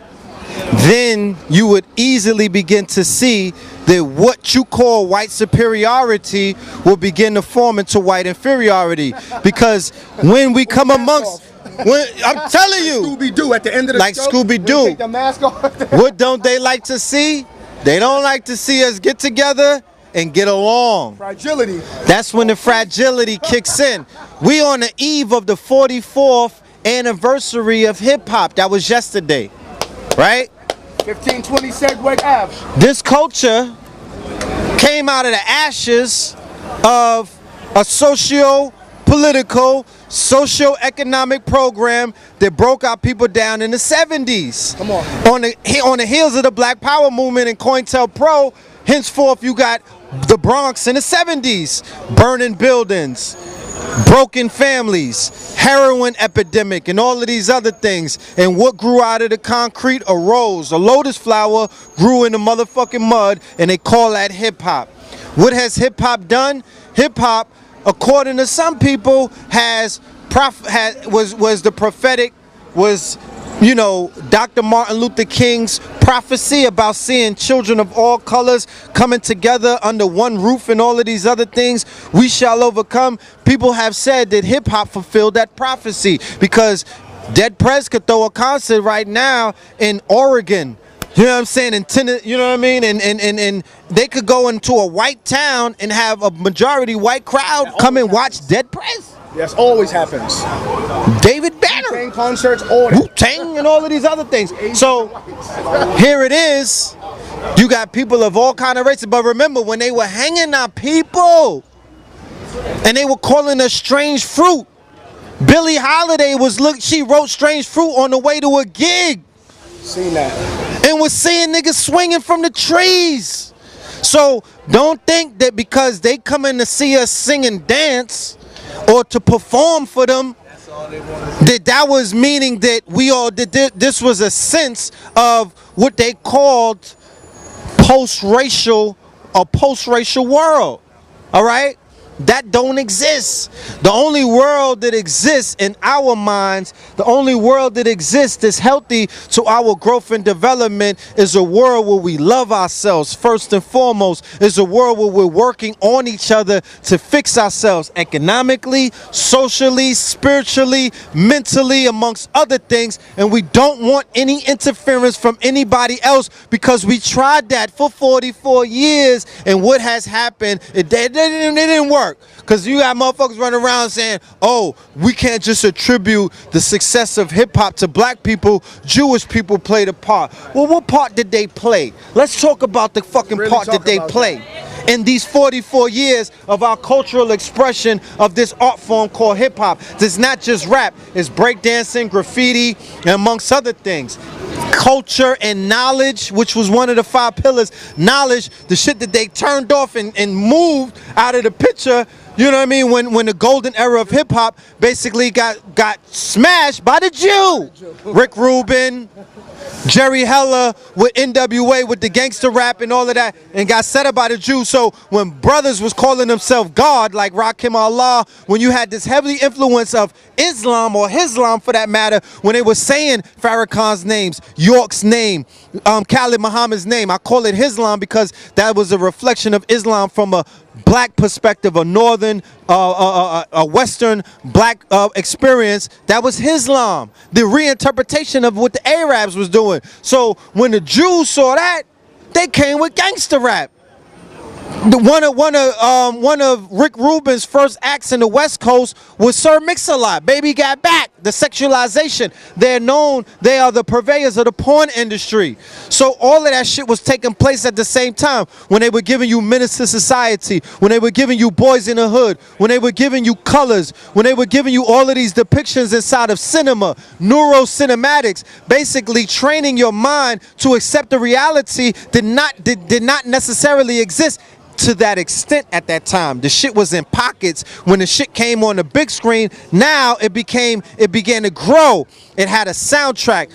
then you would easily begin to see that what you call white superiority will begin to form into white inferiority. Because when we come amongst, I'm telling you, Scooby-Doo at the end of the like show, Scooby-Doo, take the mask off. what don't they like to see? They don't like to see us get together and get along. Fragility. That's when the fragility kicks in. We on the eve of the 44th anniversary of hip hop. That was yesterday, right? 1520 Segway Ave. This culture came out of the ashes of a socio-political, socio-economic program that broke our people down in the 70s. Come on. On the heels of the Black Power movement and COINTELPRO, henceforth you got the Bronx in the 70s, burning buildings, broken families, heroin epidemic, and all of these other things. And what grew out of the concrete? A rose. A lotus flower grew in the motherfucking mud, and they call that hip-hop. What has hip-hop done? Hip-hop, according to some people, was you know, Dr. Martin Luther King's prophecy about seeing children of all colors coming together under one roof and all of these other things. We shall overcome. People have said that hip hop fulfilled that prophecy, because Dead Prez could throw a concert right now in Oregon. You know what I'm saying? You know what I mean? And they could go into a white town and have a majority white crowd come and watch Dead Prez. Yes, always happens. David Banner. Wu-Tang concerts, all that. Wu-Tang and all of these other things. So here it is. You got people of all kind of races. But remember, when they were hanging our people and they were calling us strange fruit, Billie Holiday she wrote Strange Fruit on the way to a gig. Seen that. And was seeing niggas swinging from the trees. So don't think that because they come in to see us sing and dance or to perform for them, that was meaning that this was a sense of what they called post-racial world. All right? That don't exist. The only world that exists in our minds, the only world that exists that's healthy to our growth and development is a world where we love ourselves first and foremost, is a world where we're working on each other to fix ourselves economically, socially, spiritually, mentally, amongst other things, and we don't want any interference from anybody else because we tried that for 44 years, and what has happened, it didn't work. Because you got motherfuckers running around saying, oh, we can't just attribute the success of hip-hop to black people. Jewish people played a part. Well, what part did they play? Let's talk about the fucking Really part that they played in these 44 years of our cultural expression of this art form called hip-hop. It's not just rap. It's breakdancing, graffiti, and amongst other things. Culture and knowledge, which was one of the 5 pillars. Knowledge, the shit that they turned off and moved out of the picture, you know what I mean, when the golden era of hip-hop basically got smashed by the Jew. Rick Rubin, Jerry Heller with NWA with the gangster rap and all of that, and got set up by the Jews. So when brothers was calling themselves God, like Rakim Allah, when you had this heavy influence of Islam or Islam for that matter, when they were saying Farrakhan's names, York's name, Khalid Muhammad's name, I call it Islam because that was a reflection of Islam from a black perspective, a northern, a western black experience. That was Islam, the reinterpretation of what the Arabs was doing. So when the Jews saw that, they came with gangster rap. One of Rick Rubin's first acts in the West Coast was Sir Mix-a-Lot, Baby Got Back, the sexualization. They're known, they are the purveyors of the porn industry. So all of that shit was taking place at the same time when they were giving you Menace to Society, when they were giving you Boys in the Hood, when they were giving you Colors, when they were giving you all of these depictions inside of cinema, neurocinematics, basically training your mind to accept the reality that did not necessarily exist to that extent at that time. The shit was in pockets. When the shit came on the big screen, now it began to grow. It had a soundtrack.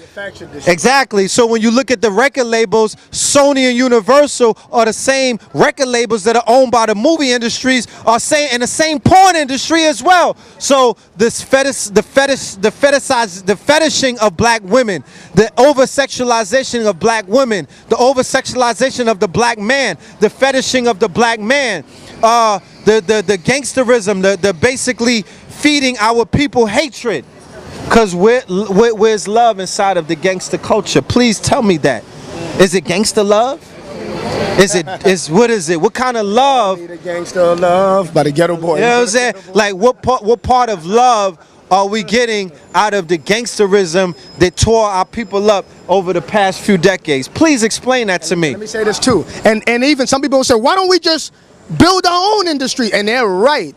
Exactly. So when you look at the record labels, Sony and Universal are the same record labels that are owned by the movie industries, are saying, and the same porn industry as well. So this the fetishing of black women, the over-sexualization of black women, the over-sexualization of the black man, the fetishing of the black man, the gangsterism, the basically feeding our people hatred. Because where's love inside of the gangster culture? Please tell me that. Is it gangster love? What is it? What kind of love? The gangster love by the Ghetto Boys. You know what I'm saying? Like what part of love are we getting out of the gangsterism that tore our people up over the past few decades? Please explain that to me. Let me say this too. And even some people will say, why don't we just build our own industry? And they're right.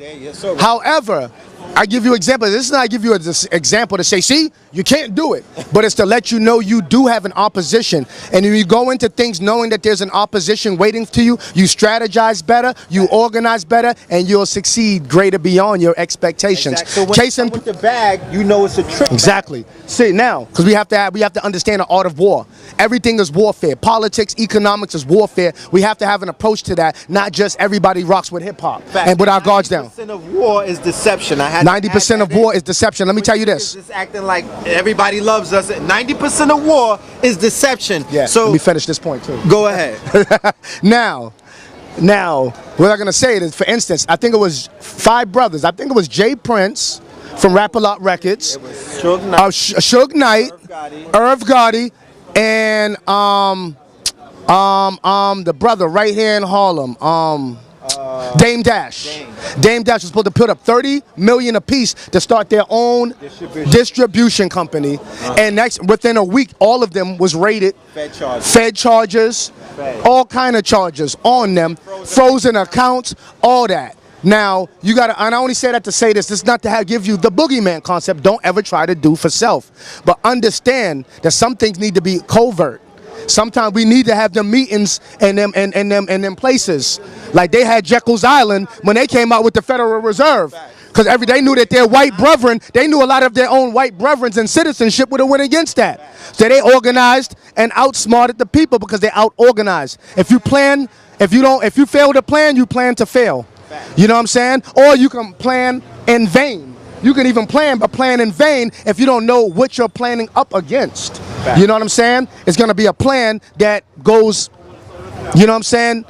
However, I give you an example. This is not I give you an example to say, see, you can't do it. But it's to let you know you do have an opposition. And if you go into things knowing that there's an opposition waiting to you, you strategize better, you organize better, and you'll succeed greater beyond your expectations. Exactly. So when you with the bag, you know it's a trick. Exactly. See, now, because we have to understand the art of war. Everything is warfare. Politics, economics is warfare. We have to have an approach to that, not just everybody rocks with hip-hop and with our guards down. 90% of war is deception. 90% of war is deception. Let me tell you this. It's acting like everybody loves us. 90% of war is deception. Yeah, so let me finish this point too. Go ahead. Now, what I'm going to say is, for instance, I think it was 5 brothers. I think it was Jay Prince from Rap-A-Lot Records. It was Suge Knight, Irv Gotti, and the brother right here in Harlem, Dame Dash. Dame Dash was supposed to put up $30 million apiece to start their own distribution company, and within a week, all of them was raided. Fed charges, all kind of charges on them, frozen accounts, all that. Now, you gotta, and I only say that to say this is not to give you the boogeyman concept. Don't ever try to do for self. But understand that some things need to be covert. Sometimes we need to have them meetings and them places. Like they had Jekyll's Island when they came out with the Federal Reserve. Because they knew that their white brethren, they knew a lot of their own white brethren and citizenship would have went against that. So they organized and outsmarted the people because they out-organized. If you fail to plan, you plan to fail. You know what I'm saying? Or you can plan in vain. You can even plan, but plan in vain if you don't know what you're planning up against. You know what I'm saying? It's going to be a plan that goes, you know what I'm saying?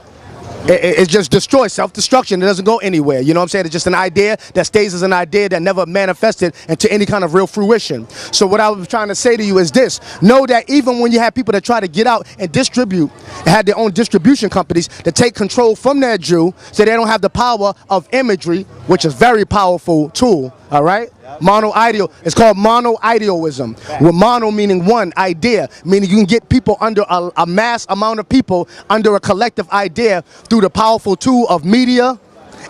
It just destroys, self-destruction. It doesn't go anywhere. You know what I'm saying? It's just an idea that stays as an idea that never manifested into any kind of real fruition. So what I was trying to say to you is this. Know that even when you have people that try to get out and distribute and have their own distribution companies that take control from that Jew so they don't have the power of imagery, which is a very powerful tool, all right? Mono-ideal. It's called mono-idealism. With mono meaning one, idea, meaning you can get people under a mass amount of people under a collective idea through the powerful tool of media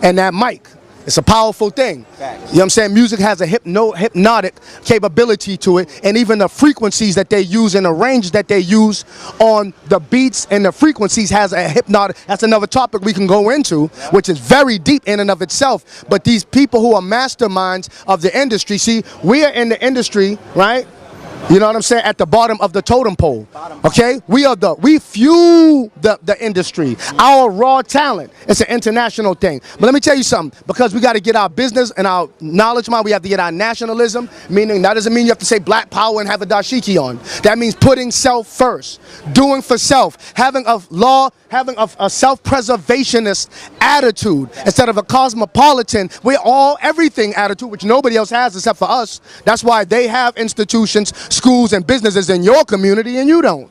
and that mic. It's a powerful thing. You know what I'm saying? Music has a hypnotic capability to it, and even the frequencies that they use and the range that they use on the beats and the frequencies has a hypnotic. That's another topic we can go into, which is very deep in and of itself. But these people who are masterminds of the industry, see, we are in the industry, right? You know what I'm saying? At the bottom of the totem pole. Okay? We fuel the industry. Our raw talent. It's an international thing. But let me tell you something. Because we got to get our business and our knowledge mind, we have to get our nationalism. Meaning that doesn't mean you have to say black power and have a dashiki on. That means putting self first. Doing for self. Having a self-preservationist attitude instead of a cosmopolitan, everything attitude, which nobody else has except for us. That's why they have institutions, schools, and businesses in your community and you don't.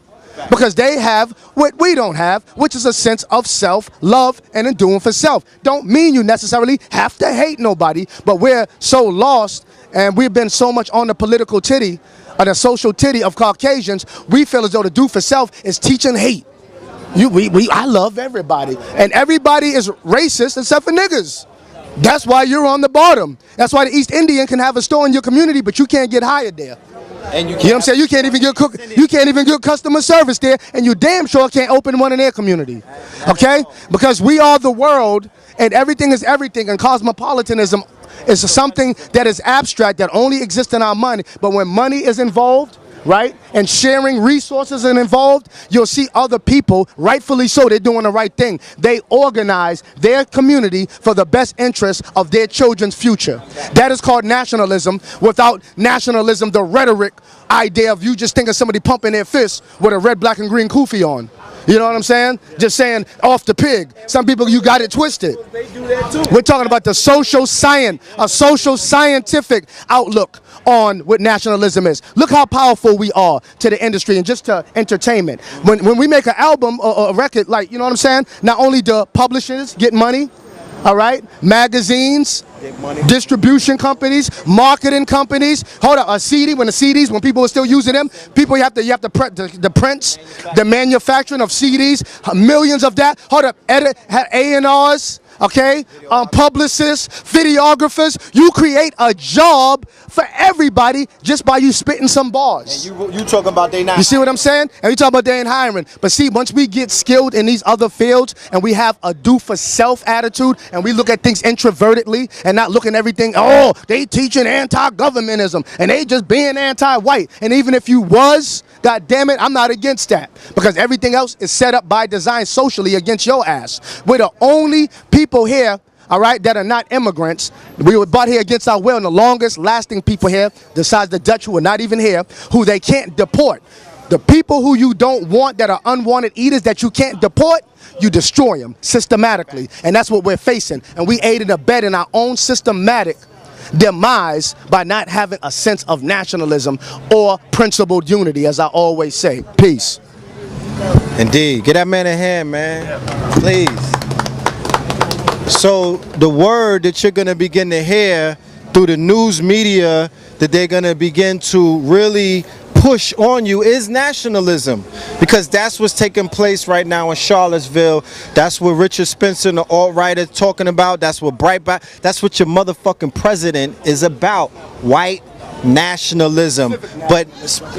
Because they have what we don't have, which is a sense of self-love and in doing for self. Don't mean you necessarily have to hate nobody, but we're so lost and we've been so much on the political titty, or the social titty of Caucasians, we feel as though to do for self is teaching hate. I love everybody. And everybody is racist except for niggas. That's why you're on the bottom. That's why the East Indian can have a store in your community, but you can't get hired there. And you know what I'm saying? You can't even get customer service there, and you damn sure can't open one in their community. Okay? Because we are the world, and everything is everything, and cosmopolitanism is something that is abstract, that only exists in our mind. But when money is involved, right, and sharing resources are involved, you'll see other people, rightfully so, they're doing the right thing. They organize their community for the best interest of their children's future. That is called nationalism. Without nationalism, the rhetoric idea of you just think of somebody pumping their fists with a red, black, and green kufi on. You know what I'm saying? Just saying off the pig. Some people, you got it twisted. We're talking about the social science, a social scientific outlook on what nationalism is. Look how powerful we are to the industry and just to entertainment. When we make an album or a record, like, you know what I'm saying? Not only do publishers get money, all right, magazines, distribution companies, marketing companies. Hold up, a CD, when people are still using them, people, you have to print the prints, the manufacturing of CDs, millions of that. Hold up, A&Rs, okay, publicists, videographers. You create a job for everybody just by you spitting some bars. And you talking about they not. You see what I'm saying? And we talk about they ain't hiring. But see, once we get skilled in these other fields and we have a do for self attitude and we look at things introvertedly and not looking at everything, oh, they teaching anti-governmentism and they just being anti-white. And even if you was, God damn it, I'm not against that. Because everything else is set up by design socially against your ass. We're the only people here, all right, that are not immigrants. We were brought here against our will, and the longest lasting people here, besides the Dutch who are not even here, who they can't deport. The people who you don't want, that are unwanted eaters that you can't deport, you destroy them systematically. And that's what we're facing. And we aid and abet in our own systematic demise by not having a sense of nationalism or principled unity, as I always say. Peace. Indeed. Get that man a hand, man. Please. So the word that you're going to begin to hear through the news media that they're going to begin to really push on you is nationalism, because that's what's taking place right now in Charlottesville. That's what Richard Spencer and the alt-right is talking about. That's what Breitbart, that's what your motherfucking president is about. White nationalism. But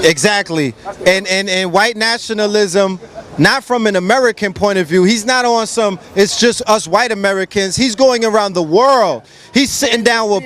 exactly. And white nationalism, not from an American point of view. He's not on some, it's just us white Americans. He's going around the world. He's sitting down with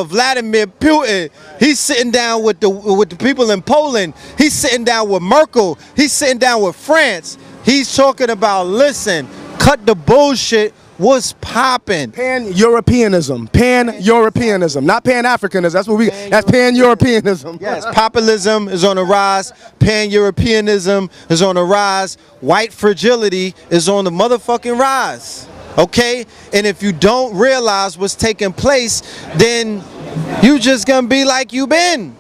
Vladimir Putin. He's sitting down with the people in Poland. He's sitting down with Merkel. He's sitting down with France. He's talking about, listen, cut the bullshit. What's popping? Pan-Europeanism. Pan-Europeanism. Not Pan-Africanism. That's what that's Pan-Europeanism. Yes, populism is on the rise. Pan-Europeanism is on the rise. White fragility is on the motherfucking rise. Okay? And if you don't realize what's taking place, then you just gonna be like you been.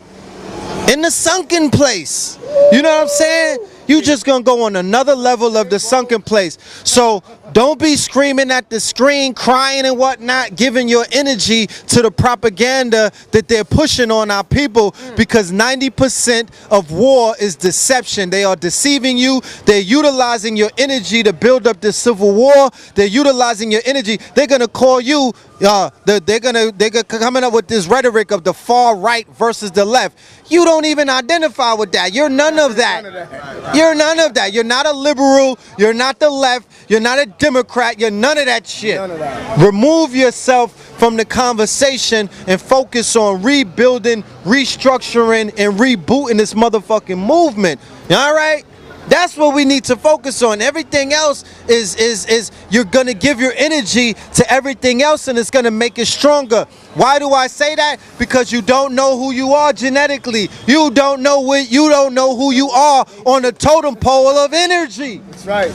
In the sunken place. You know what I'm saying? You just gonna go on another level of the sunken place. So don't be screaming at the screen, crying and whatnot, giving your energy to the propaganda that they're pushing on our people, because 90% of war is deception. They are deceiving you. They're utilizing your energy to build up the civil war. They're utilizing your energy. They're gonna call you they're coming up with this rhetoric of the far right versus the left. You don't even identify with that. You're none of that. You're none of that. You're not a liberal. You're not the left. You're not a Democrat. You're none of that shit. None of that. Remove yourself from the conversation and focus on rebuilding, restructuring, and rebooting this motherfucking movement. All right? That's what we need to focus on. Everything else is you're gonna give your energy to everything else, and it's gonna make it stronger. Why do I say that? Because you don't know who you are genetically. You don't know who you are on the totem pole of energy. That's right.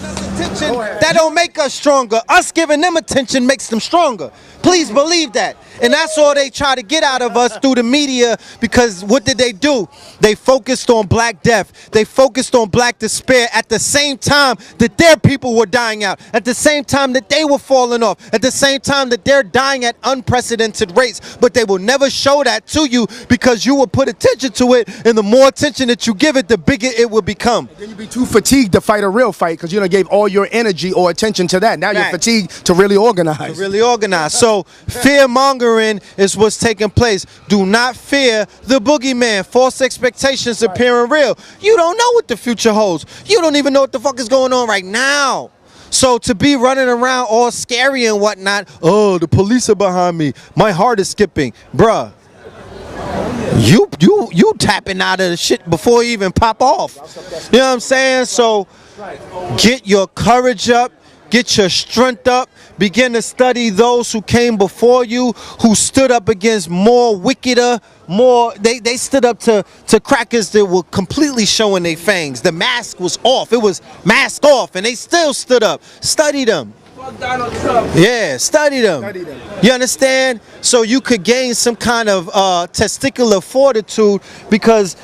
That don't make us stronger. Us giving them attention makes them stronger. Please believe that. And that's all they try to get out of us through the media, because what did they do? They focused on black death. They focused on black despair at the same time that their people were dying out, at the same time that they were falling off, at the same time that they're dying at unprecedented rates. But they will never show that to you, because you will put attention to it, and the more attention that you give it, the bigger it will become. Then you be too fatigued to fight a real fight, because you done gave all your energy or attention to that. Now you're fatigued to really organize. So fear-mongering is what's taking place. Do not fear the boogeyman. False expectations appearing real. You don't know what the future holds. You don't even know what the fuck is going on right now. So to be running around all scary and whatnot, oh, the police are behind me, my heart is skipping. Bruh, you tapping out of the shit before you even pop off. You know what I'm saying? So get your courage up. Get your strength up. Begin to study those who came before you, who stood up against more wickeder, they stood up to crackers that were completely showing their fangs. The mask was off. It was mask off, and they still stood up. Study them. Yeah, study them. You understand? So you could gain some kind of testicular fortitude, because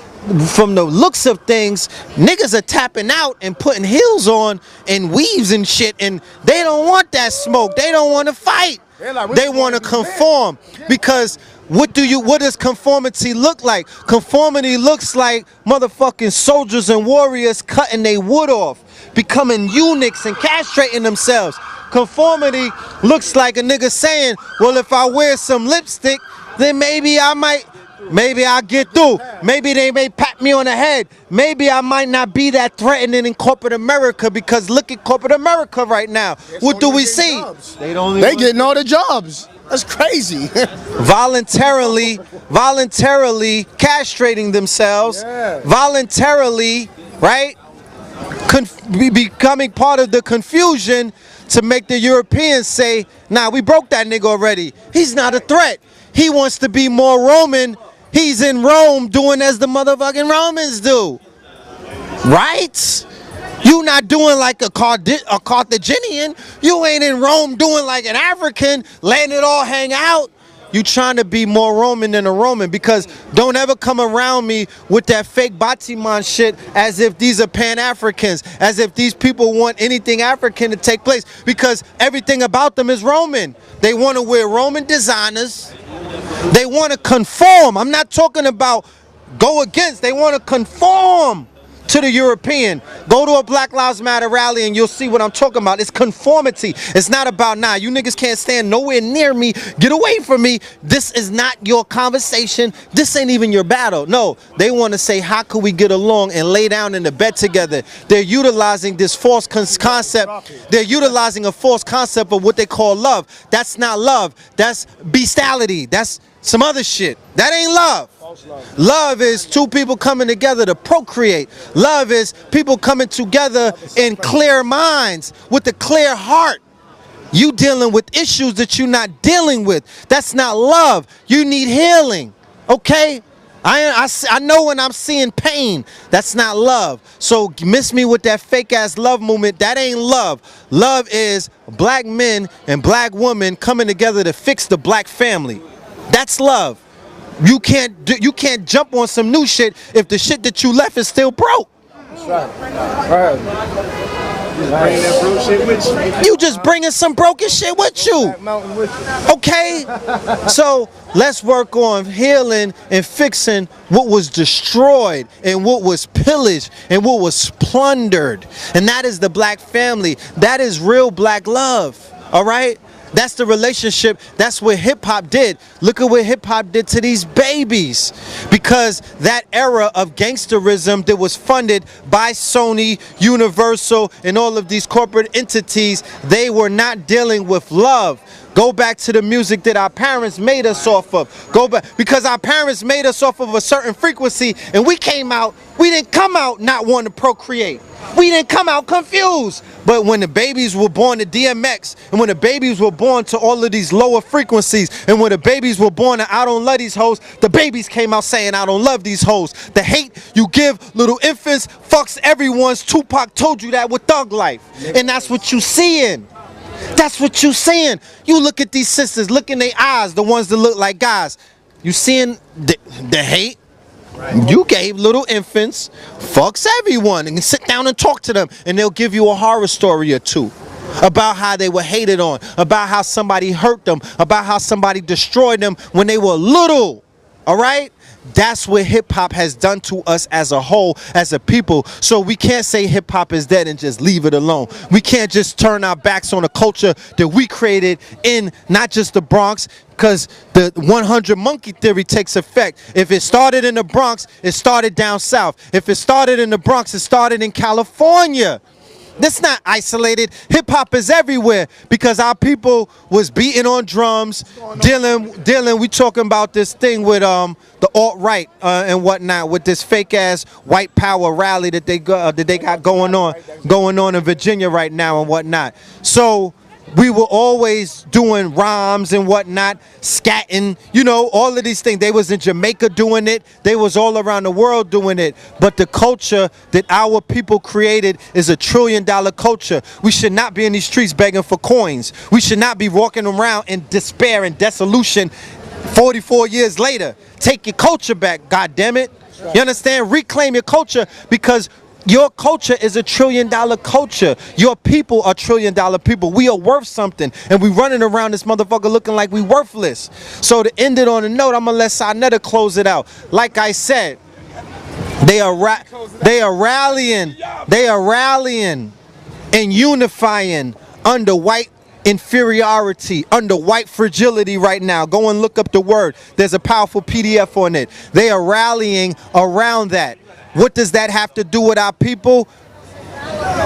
from the looks of things, niggas are tapping out and putting heels on and weaves and shit, and they don't want that smoke. They don't want to fight. They want to conform, because what does conformity look like? Conformity looks like motherfucking soldiers and warriors cutting their wood off, becoming eunuchs and castrating themselves. Conformity looks like a nigga saying, well, if I wear some lipstick, then maybe I'll get through. Maybe they may pat me on the head. Maybe I might not be that threatening in corporate America, because look at corporate America right now. What do we see? They getting all the jobs. That's crazy. voluntarily castrating themselves. Yeah. Voluntarily, right? Becoming part of the confusion to make the Europeans say, nah, we broke that nigga already. He's not a threat. He wants to be more Roman. He's in Rome doing as the motherfucking Romans do. Right? You not doing like a Carthaginian. You ain't in Rome doing like an African, letting it all hang out. You trying to be more Roman than a Roman, because don't ever come around me with that fake Batiman shit as if these are Pan-Africans, as if these people want anything African to take place, because everything about them is Roman. They want to wear Roman designers. They want to conform. I'm not talking about go against. They want to conform to the European. Go to a Black Lives Matter rally and you'll see what I'm talking about. It's conformity. It's not about, nah, you niggas can't stand nowhere near me. Get away from me. This is not your conversation. This ain't even your battle. No, they want to say, how could we get along and lay down in the bed together? They're utilizing this false concept. They're utilizing a false concept of what they call love. That's not love. That's bestiality. That's some other shit. That ain't love. Love is two people coming together to procreate. Love is people coming together in clear minds with a clear heart. You dealing with issues that you're not dealing with. That's not love. You need healing. Okay? I know when I'm seeing pain, that's not love. So miss me with that fake ass love movement. That ain't love. Love is black men and black women coming together to fix the black family. That's love. You can't jump on some new shit if the shit that you left is still broke. You just bringing some broken shit with you. Okay? So let's work on healing and fixing what was destroyed and what was pillaged and what was plundered. And that is the black family. That is real black love. All right? That's the relationship. That's what hip hop did. Look at what hip hop did to these babies. Because that era of gangsterism that was funded by Sony, Universal, and all of these corporate entities, they were not dealing with love. Go back to the music that our parents made us off of. Go back, because our parents made us off of a certain frequency, and we didn't come out not wanting to procreate. We didn't come out confused. But when the babies were born to DMX, and when the babies were born to all of these lower frequencies, and when the babies were born to I don't love these hoes, the babies came out saying I don't love these hoes. The hate you give little infants fucks everyone's. Tupac told you that with Thug Life. And that's what you seeing. That's what you seeing. You look at these sisters, look in their eyes, the ones that look like guys. You seeing the hate? You gave little infants, fucks everyone, and sit down and talk to them, and they'll give you a horror story or two about how they were hated on, about how somebody hurt them, about how somebody destroyed them when they were little. All right? That's what hip hop has done to us as a whole, as a people. So we can't say hip hop is dead and just leave it alone. We can't just turn our backs on a culture that we created in not just the Bronx, because the 100 monkey theory takes effect. If it started in the Bronx, it started down south. If it started in the Bronx, it started in California. That's not isolated. Hip hop is everywhere because our people was beating on drums, dealing. We talking about this thing with the alt-right and whatnot, with this fake ass white power rally that they got going on in Virginia right now and whatnot. So we were always doing rhymes and whatnot, scatting, you know, all of these things. They was in Jamaica doing it. They was all around the world doing it. But the culture that our people created is $1 trillion culture. We should not be in these streets begging for coins. We should not be walking around in despair and dissolution 44 years later. Take your culture back, God damn it. You understand? Reclaim your culture, because your culture is $1 trillion culture. Your people are $1 trillion people. We are worth something, and we running around this motherfucker looking like we worthless. So to end it on a note, I'm gonna let Sarnetta close it out. Like I said, they are rallying and unifying under white inferiority, under white fragility right now. Go and look up the word. There's a powerful PDF on it. They are rallying around that. What does that have to do with our people?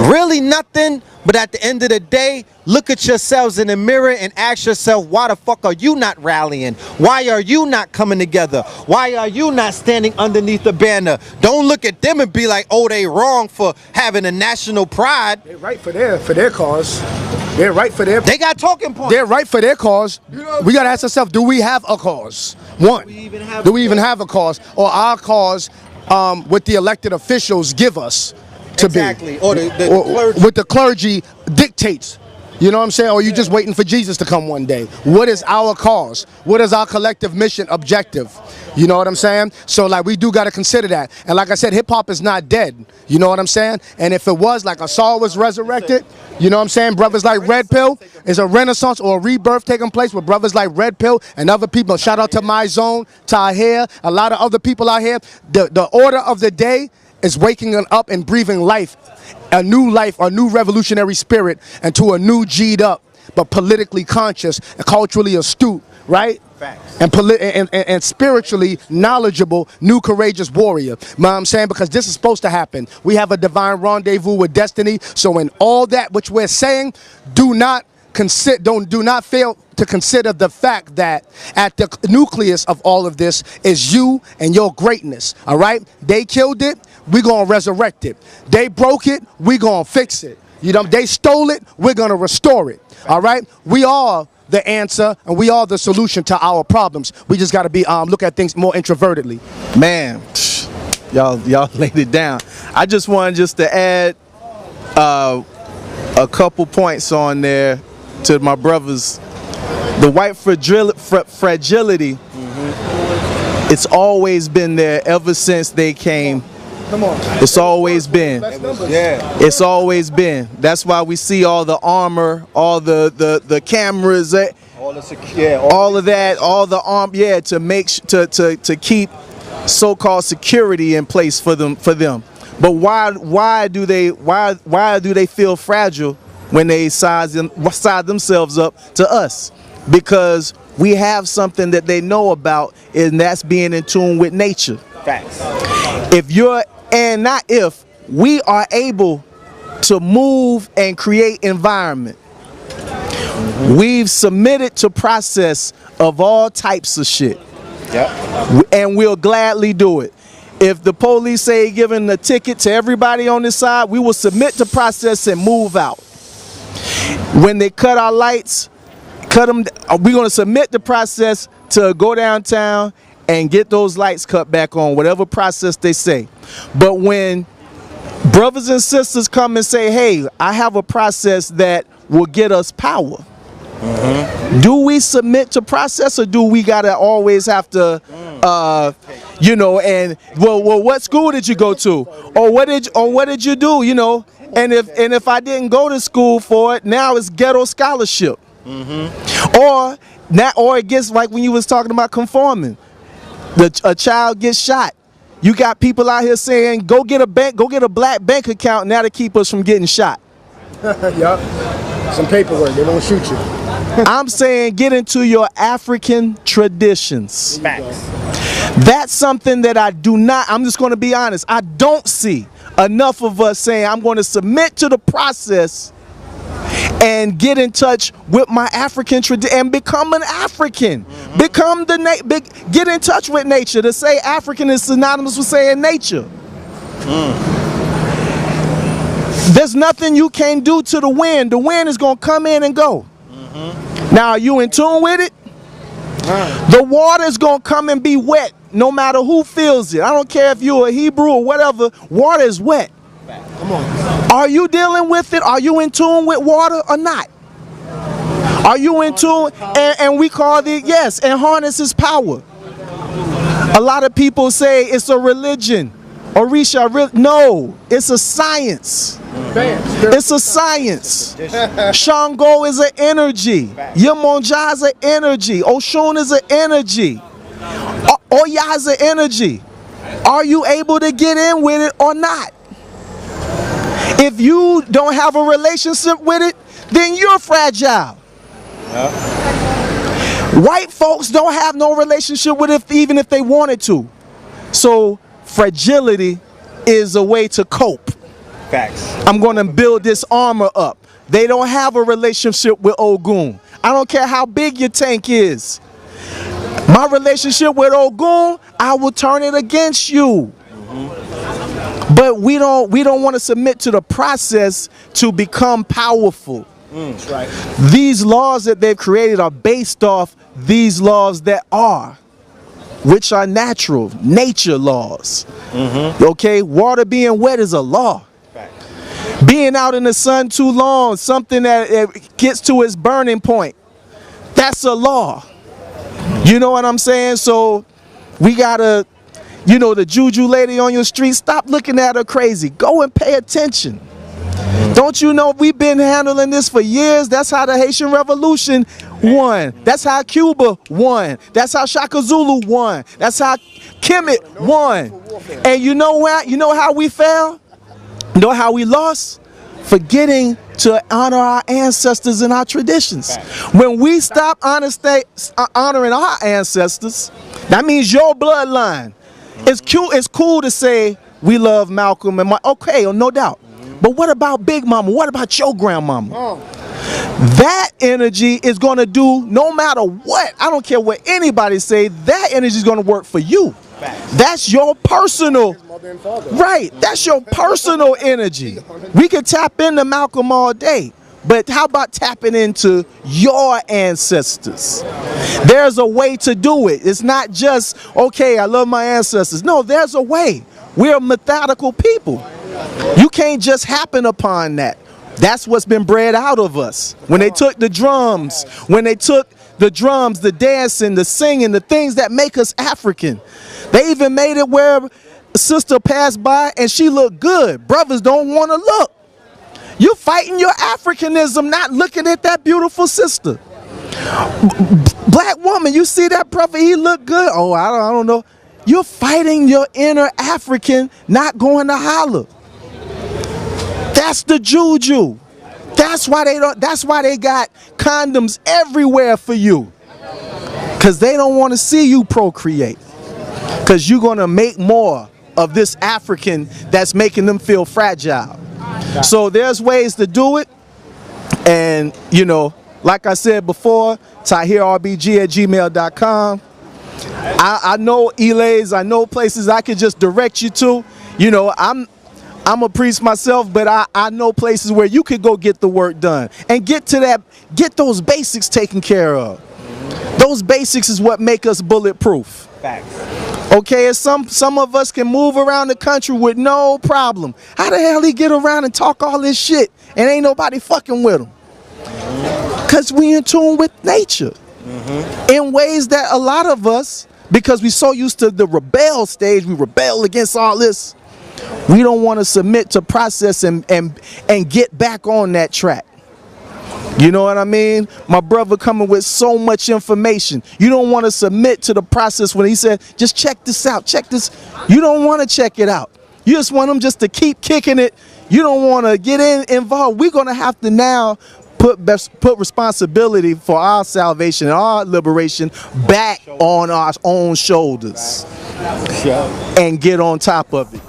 Really nothing. But at the end of the day, look at yourselves in the mirror and ask yourself, why the fuck are you not rallying? Why are you not coming together? Why are you not standing underneath the banner? Don't look at them and be like, oh, they wrong for having a national pride. They're right for their cause. They're right for their. They got talking points. They're right for their cause. We gotta ask ourselves, do we have a cause? One, do we even have a cause? Or our cause, what the elected officials give us to exactly. be. Or the clergy. What the clergy dictates. You know what I'm saying? Or you just waiting for Jesus to come one day. What is our cause? What is our collective mission objective? You know what I'm saying? So like we do got to consider that. And like I said, hip hop is not dead. You know what I'm saying? And if it was, like a Saul was resurrected, you know what I'm saying? Brothers like Red Pill, is a renaissance or a rebirth taking place with brothers like Red Pill and other people. Shout out to My Zone, Tahir, a lot of other people out here. The order of the day is waking up and breathing life, a new revolutionary spirit into a new G'd up, but politically conscious and culturally astute, right? Facts. And spiritually knowledgeable, new courageous warrior. You know what I'm saying? Because this is supposed to happen. We have a divine rendezvous with destiny. So in all that which we're saying, do not fail to consider the fact that at the nucleus of all of this is you and your greatness. All right? They killed it, we gonna resurrect it. They broke it, we gonna fix it. They stole it, we're gonna restore it. All right? We are the answer and we are the solution to our problems. We just gotta be look at things more introvertedly. Man, y'all laid it down. I just wanted to add a couple points on there to my brothers. The white fragility, it's always been there ever since they came. Come on. It's always been. It's always been. That's why we see all the armor, all the cameras, all of that, all the arm, to make to keep so-called security in place for them. But why do they feel fragile when they size themselves up to us? Because we have something that they know about, and that's being in tune with nature. Facts. We are able to move and create environment. We've submitted to process of all types of shit. Yep. And we'll gladly do it. If the police say giving a ticket to everybody on this side, we will submit to process and move out. When they cut our lights, cut them. We're going to submit the process to go downtown and get those lights cut back on, whatever process they say. But when brothers and sisters come and say, hey, I have a process that will get us power, do we submit to process, or do we gotta always have to and what school did you go to, or what did you do, and if I didn't go to school for it, now it's ghetto scholarship. Or it gets like when you was talking about conforming, a child gets shot. You got people out here saying, go get a black bank account now to keep us from getting shot. Yup. Some paperwork, they won't shoot you. I'm saying get into your African traditions. Facts. That's something that I'm just going to be honest, I don't see enough of us saying I'm going to submit to the process and get in touch with my African tradition and become an African. Become get in touch with nature. To say African is synonymous with saying nature. There's nothing you can do to the wind. The wind is going to come in and go. Now, are you in tune with it? The water is going to come and be wet no matter who feels it. I don't care if you're a Hebrew or whatever. Water is wet. Come on. Are you dealing with it? Are you in tune with water or not? Are you in tune? And we call it, yes, and harness its power. A lot of people say it's a religion. Orisha, no, it's a science. It's a science. Shango is an energy. Yemonja is an energy. Oshun is an energy. Oya is an energy. Are you able to get in with it or not? If you don't have a relationship with it, then you're fragile. White folks don't have no relationship with it even if they wanted to. So fragility is a way to cope. Facts. I'm going to build this armor up. They don't have a relationship with Ogun. I don't care how big your tank is. My relationship with Ogun, I will turn it against you. But we don't want to submit to the process to become powerful. That's right. These laws that they've created are based off these laws that are, which are natural, nature laws. Okay, water being wet is a law. Being out in the sun too long, something that gets to its burning point, that's a law. You know what I'm saying? So we gotta, the juju lady on your street, stop looking at her crazy. Go and pay attention. Don't you know we've been handling this for years? That's how the Haitian Revolution won. That's how Cuba won. That's how Shaka Zulu won. That's how Kemet won. And you know what? You know how we fell? You know how we lost? Forgetting to honor our ancestors and our traditions. When we stop honoring our ancestors, that means your bloodline. It's cute. It's cool to say we love Malcolm and okay, no doubt. But what about Big Mama? What about your grandmama? That energy is going to do no matter what. I don't care what anybody say. That energy is going to work for you. That's your personal, right? That's your personal energy. We could tap into Malcolm all day, but how about tapping into your ancestors? There's a way to do it. It's not just, okay, I love my ancestors. No, there's a way. We're methodical people. You can't just happen upon that. That's what's been bred out of us. When they took the drums, the dancing, the singing, the things that make us African. They even made it where a sister passed by and she looked good. Brothers don't want to look. You're fighting your Africanism, not looking at that beautiful sister. Black woman, you see that brother, he look good. Oh, I don't know. You're fighting your inner African, not going to holler. That's the juju. That's why they got condoms everywhere for you. Cause they don't want to see you procreate. Cause you're gonna make more of this African that's making them feel fragile. So there's ways to do it. And you know, like I said before, TahirRBG@gmail.com. I know Elays, I know places I could just direct you to. You know, I'm a priest myself, but I know places where you could go get the work done and get those basics taken care of. Those basics is what make us bulletproof. Facts. Okay, and some of us can move around the country with no problem. How the hell he get around and talk all this shit and ain't nobody fucking with him? Cause we in tune with nature in ways that a lot of us, because we so used to the rebel stage, we rebel against all this. We don't want to submit to process and get back on that track. You know what I mean? My brother coming with so much information. You don't want to submit to the process when he said, just check this out, check this. You don't want to check it out. You just want them just to keep kicking it. You don't want to get involved. We're going to have to now put responsibility for our salvation, our liberation back on our own shoulders and get on top of it.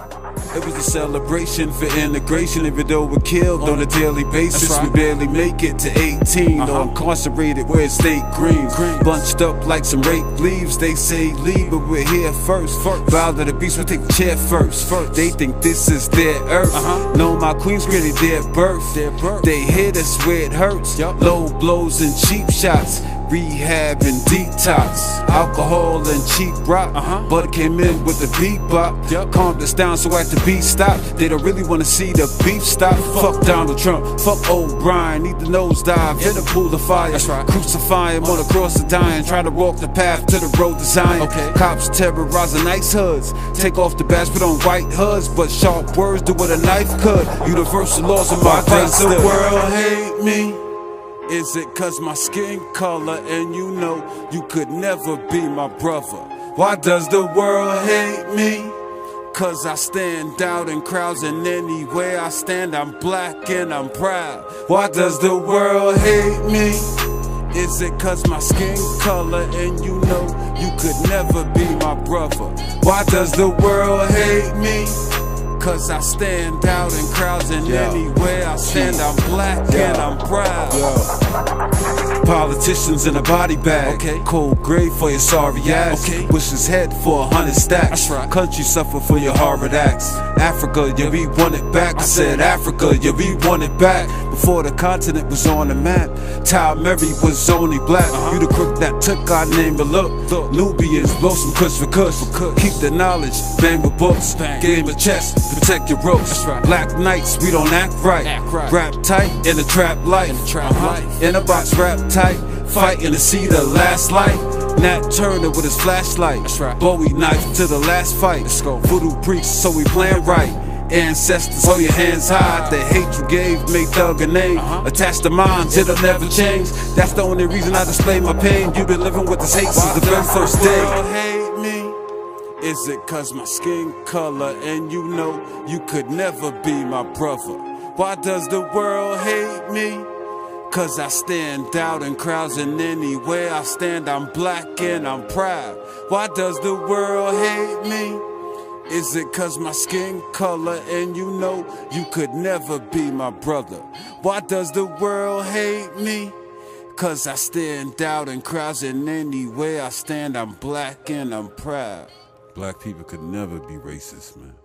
It was a celebration for integration, even though we're killed on a daily basis. We barely make it to 18, or incarcerated where it stayed green. Bunched up like some rape leaves, they say leave, but we're here first. Bow to the beast, we take the chair first. They think this is their earth. No, my queen's really their birth. They hit us where it hurts. Low blows and cheap shots. Rehab and detox, alcohol and cheap rock. But it came in with the beat bop. Calmed us down so at the beat stop. They don't really want to see the beef stop. Fuck Donald Trump, fuck O'Brien. Need the nosedive, hit a pool of fire. Crucify him on the cross of dying. Try to walk the path to the road to Zion. Cops terrorizing nice hoods. Take off the badge, put on white hoods. But sharp words do what a knife could. Universal laws of my face. The world hate me. Is it cause my skin color and you know you could never be my brother? Why does the world hate me? Cause I stand out in crowds and anywhere I stand I'm black and I'm proud. Why does the world hate me? Is it cause my skin color and you know you could never be my brother? Why does the world hate me? Cause I stand out in crowds and anywhere I stand I'm black and I'm proud. Politicians in a body bag, cold grave for your sorry ass. Wish his head for 100 stacks. Country suffer for your horrid acts. Africa, yeah, we want it back. I said Africa, yeah, we want it back. Before the continent was on the map, Tyler Mary was only black. You the crook that took our name, but look, Nubians blow some kush for kush. Keep the knowledge, bang with books, game of chess, protect your ropes. Black nights, we don't act right. Rap tight in the trap life. In a box, rap tight, fighting to see the last light. Nat Turner with his flashlight. Bowie knife to the last fight. Voodoo priests, so we playing right. Ancestors, hold your hands high. The hate you gave, make thug a name. Attach the minds, it'll never change. That's the only reason I display my pain. You've been living with this hate since the very first day. Hate me? Is it cause my skin color and you know you could never be my brother? Why does the world hate me? Cause I stand out in crowds and anywhere I stand I'm black and I'm proud. Why does the world hate me? Is it cause my skin color and you know you could never be my brother? Why does the world hate me? Cause I stand out in crowds and anywhere I stand I'm black and I'm proud. Black people could never be racist, man.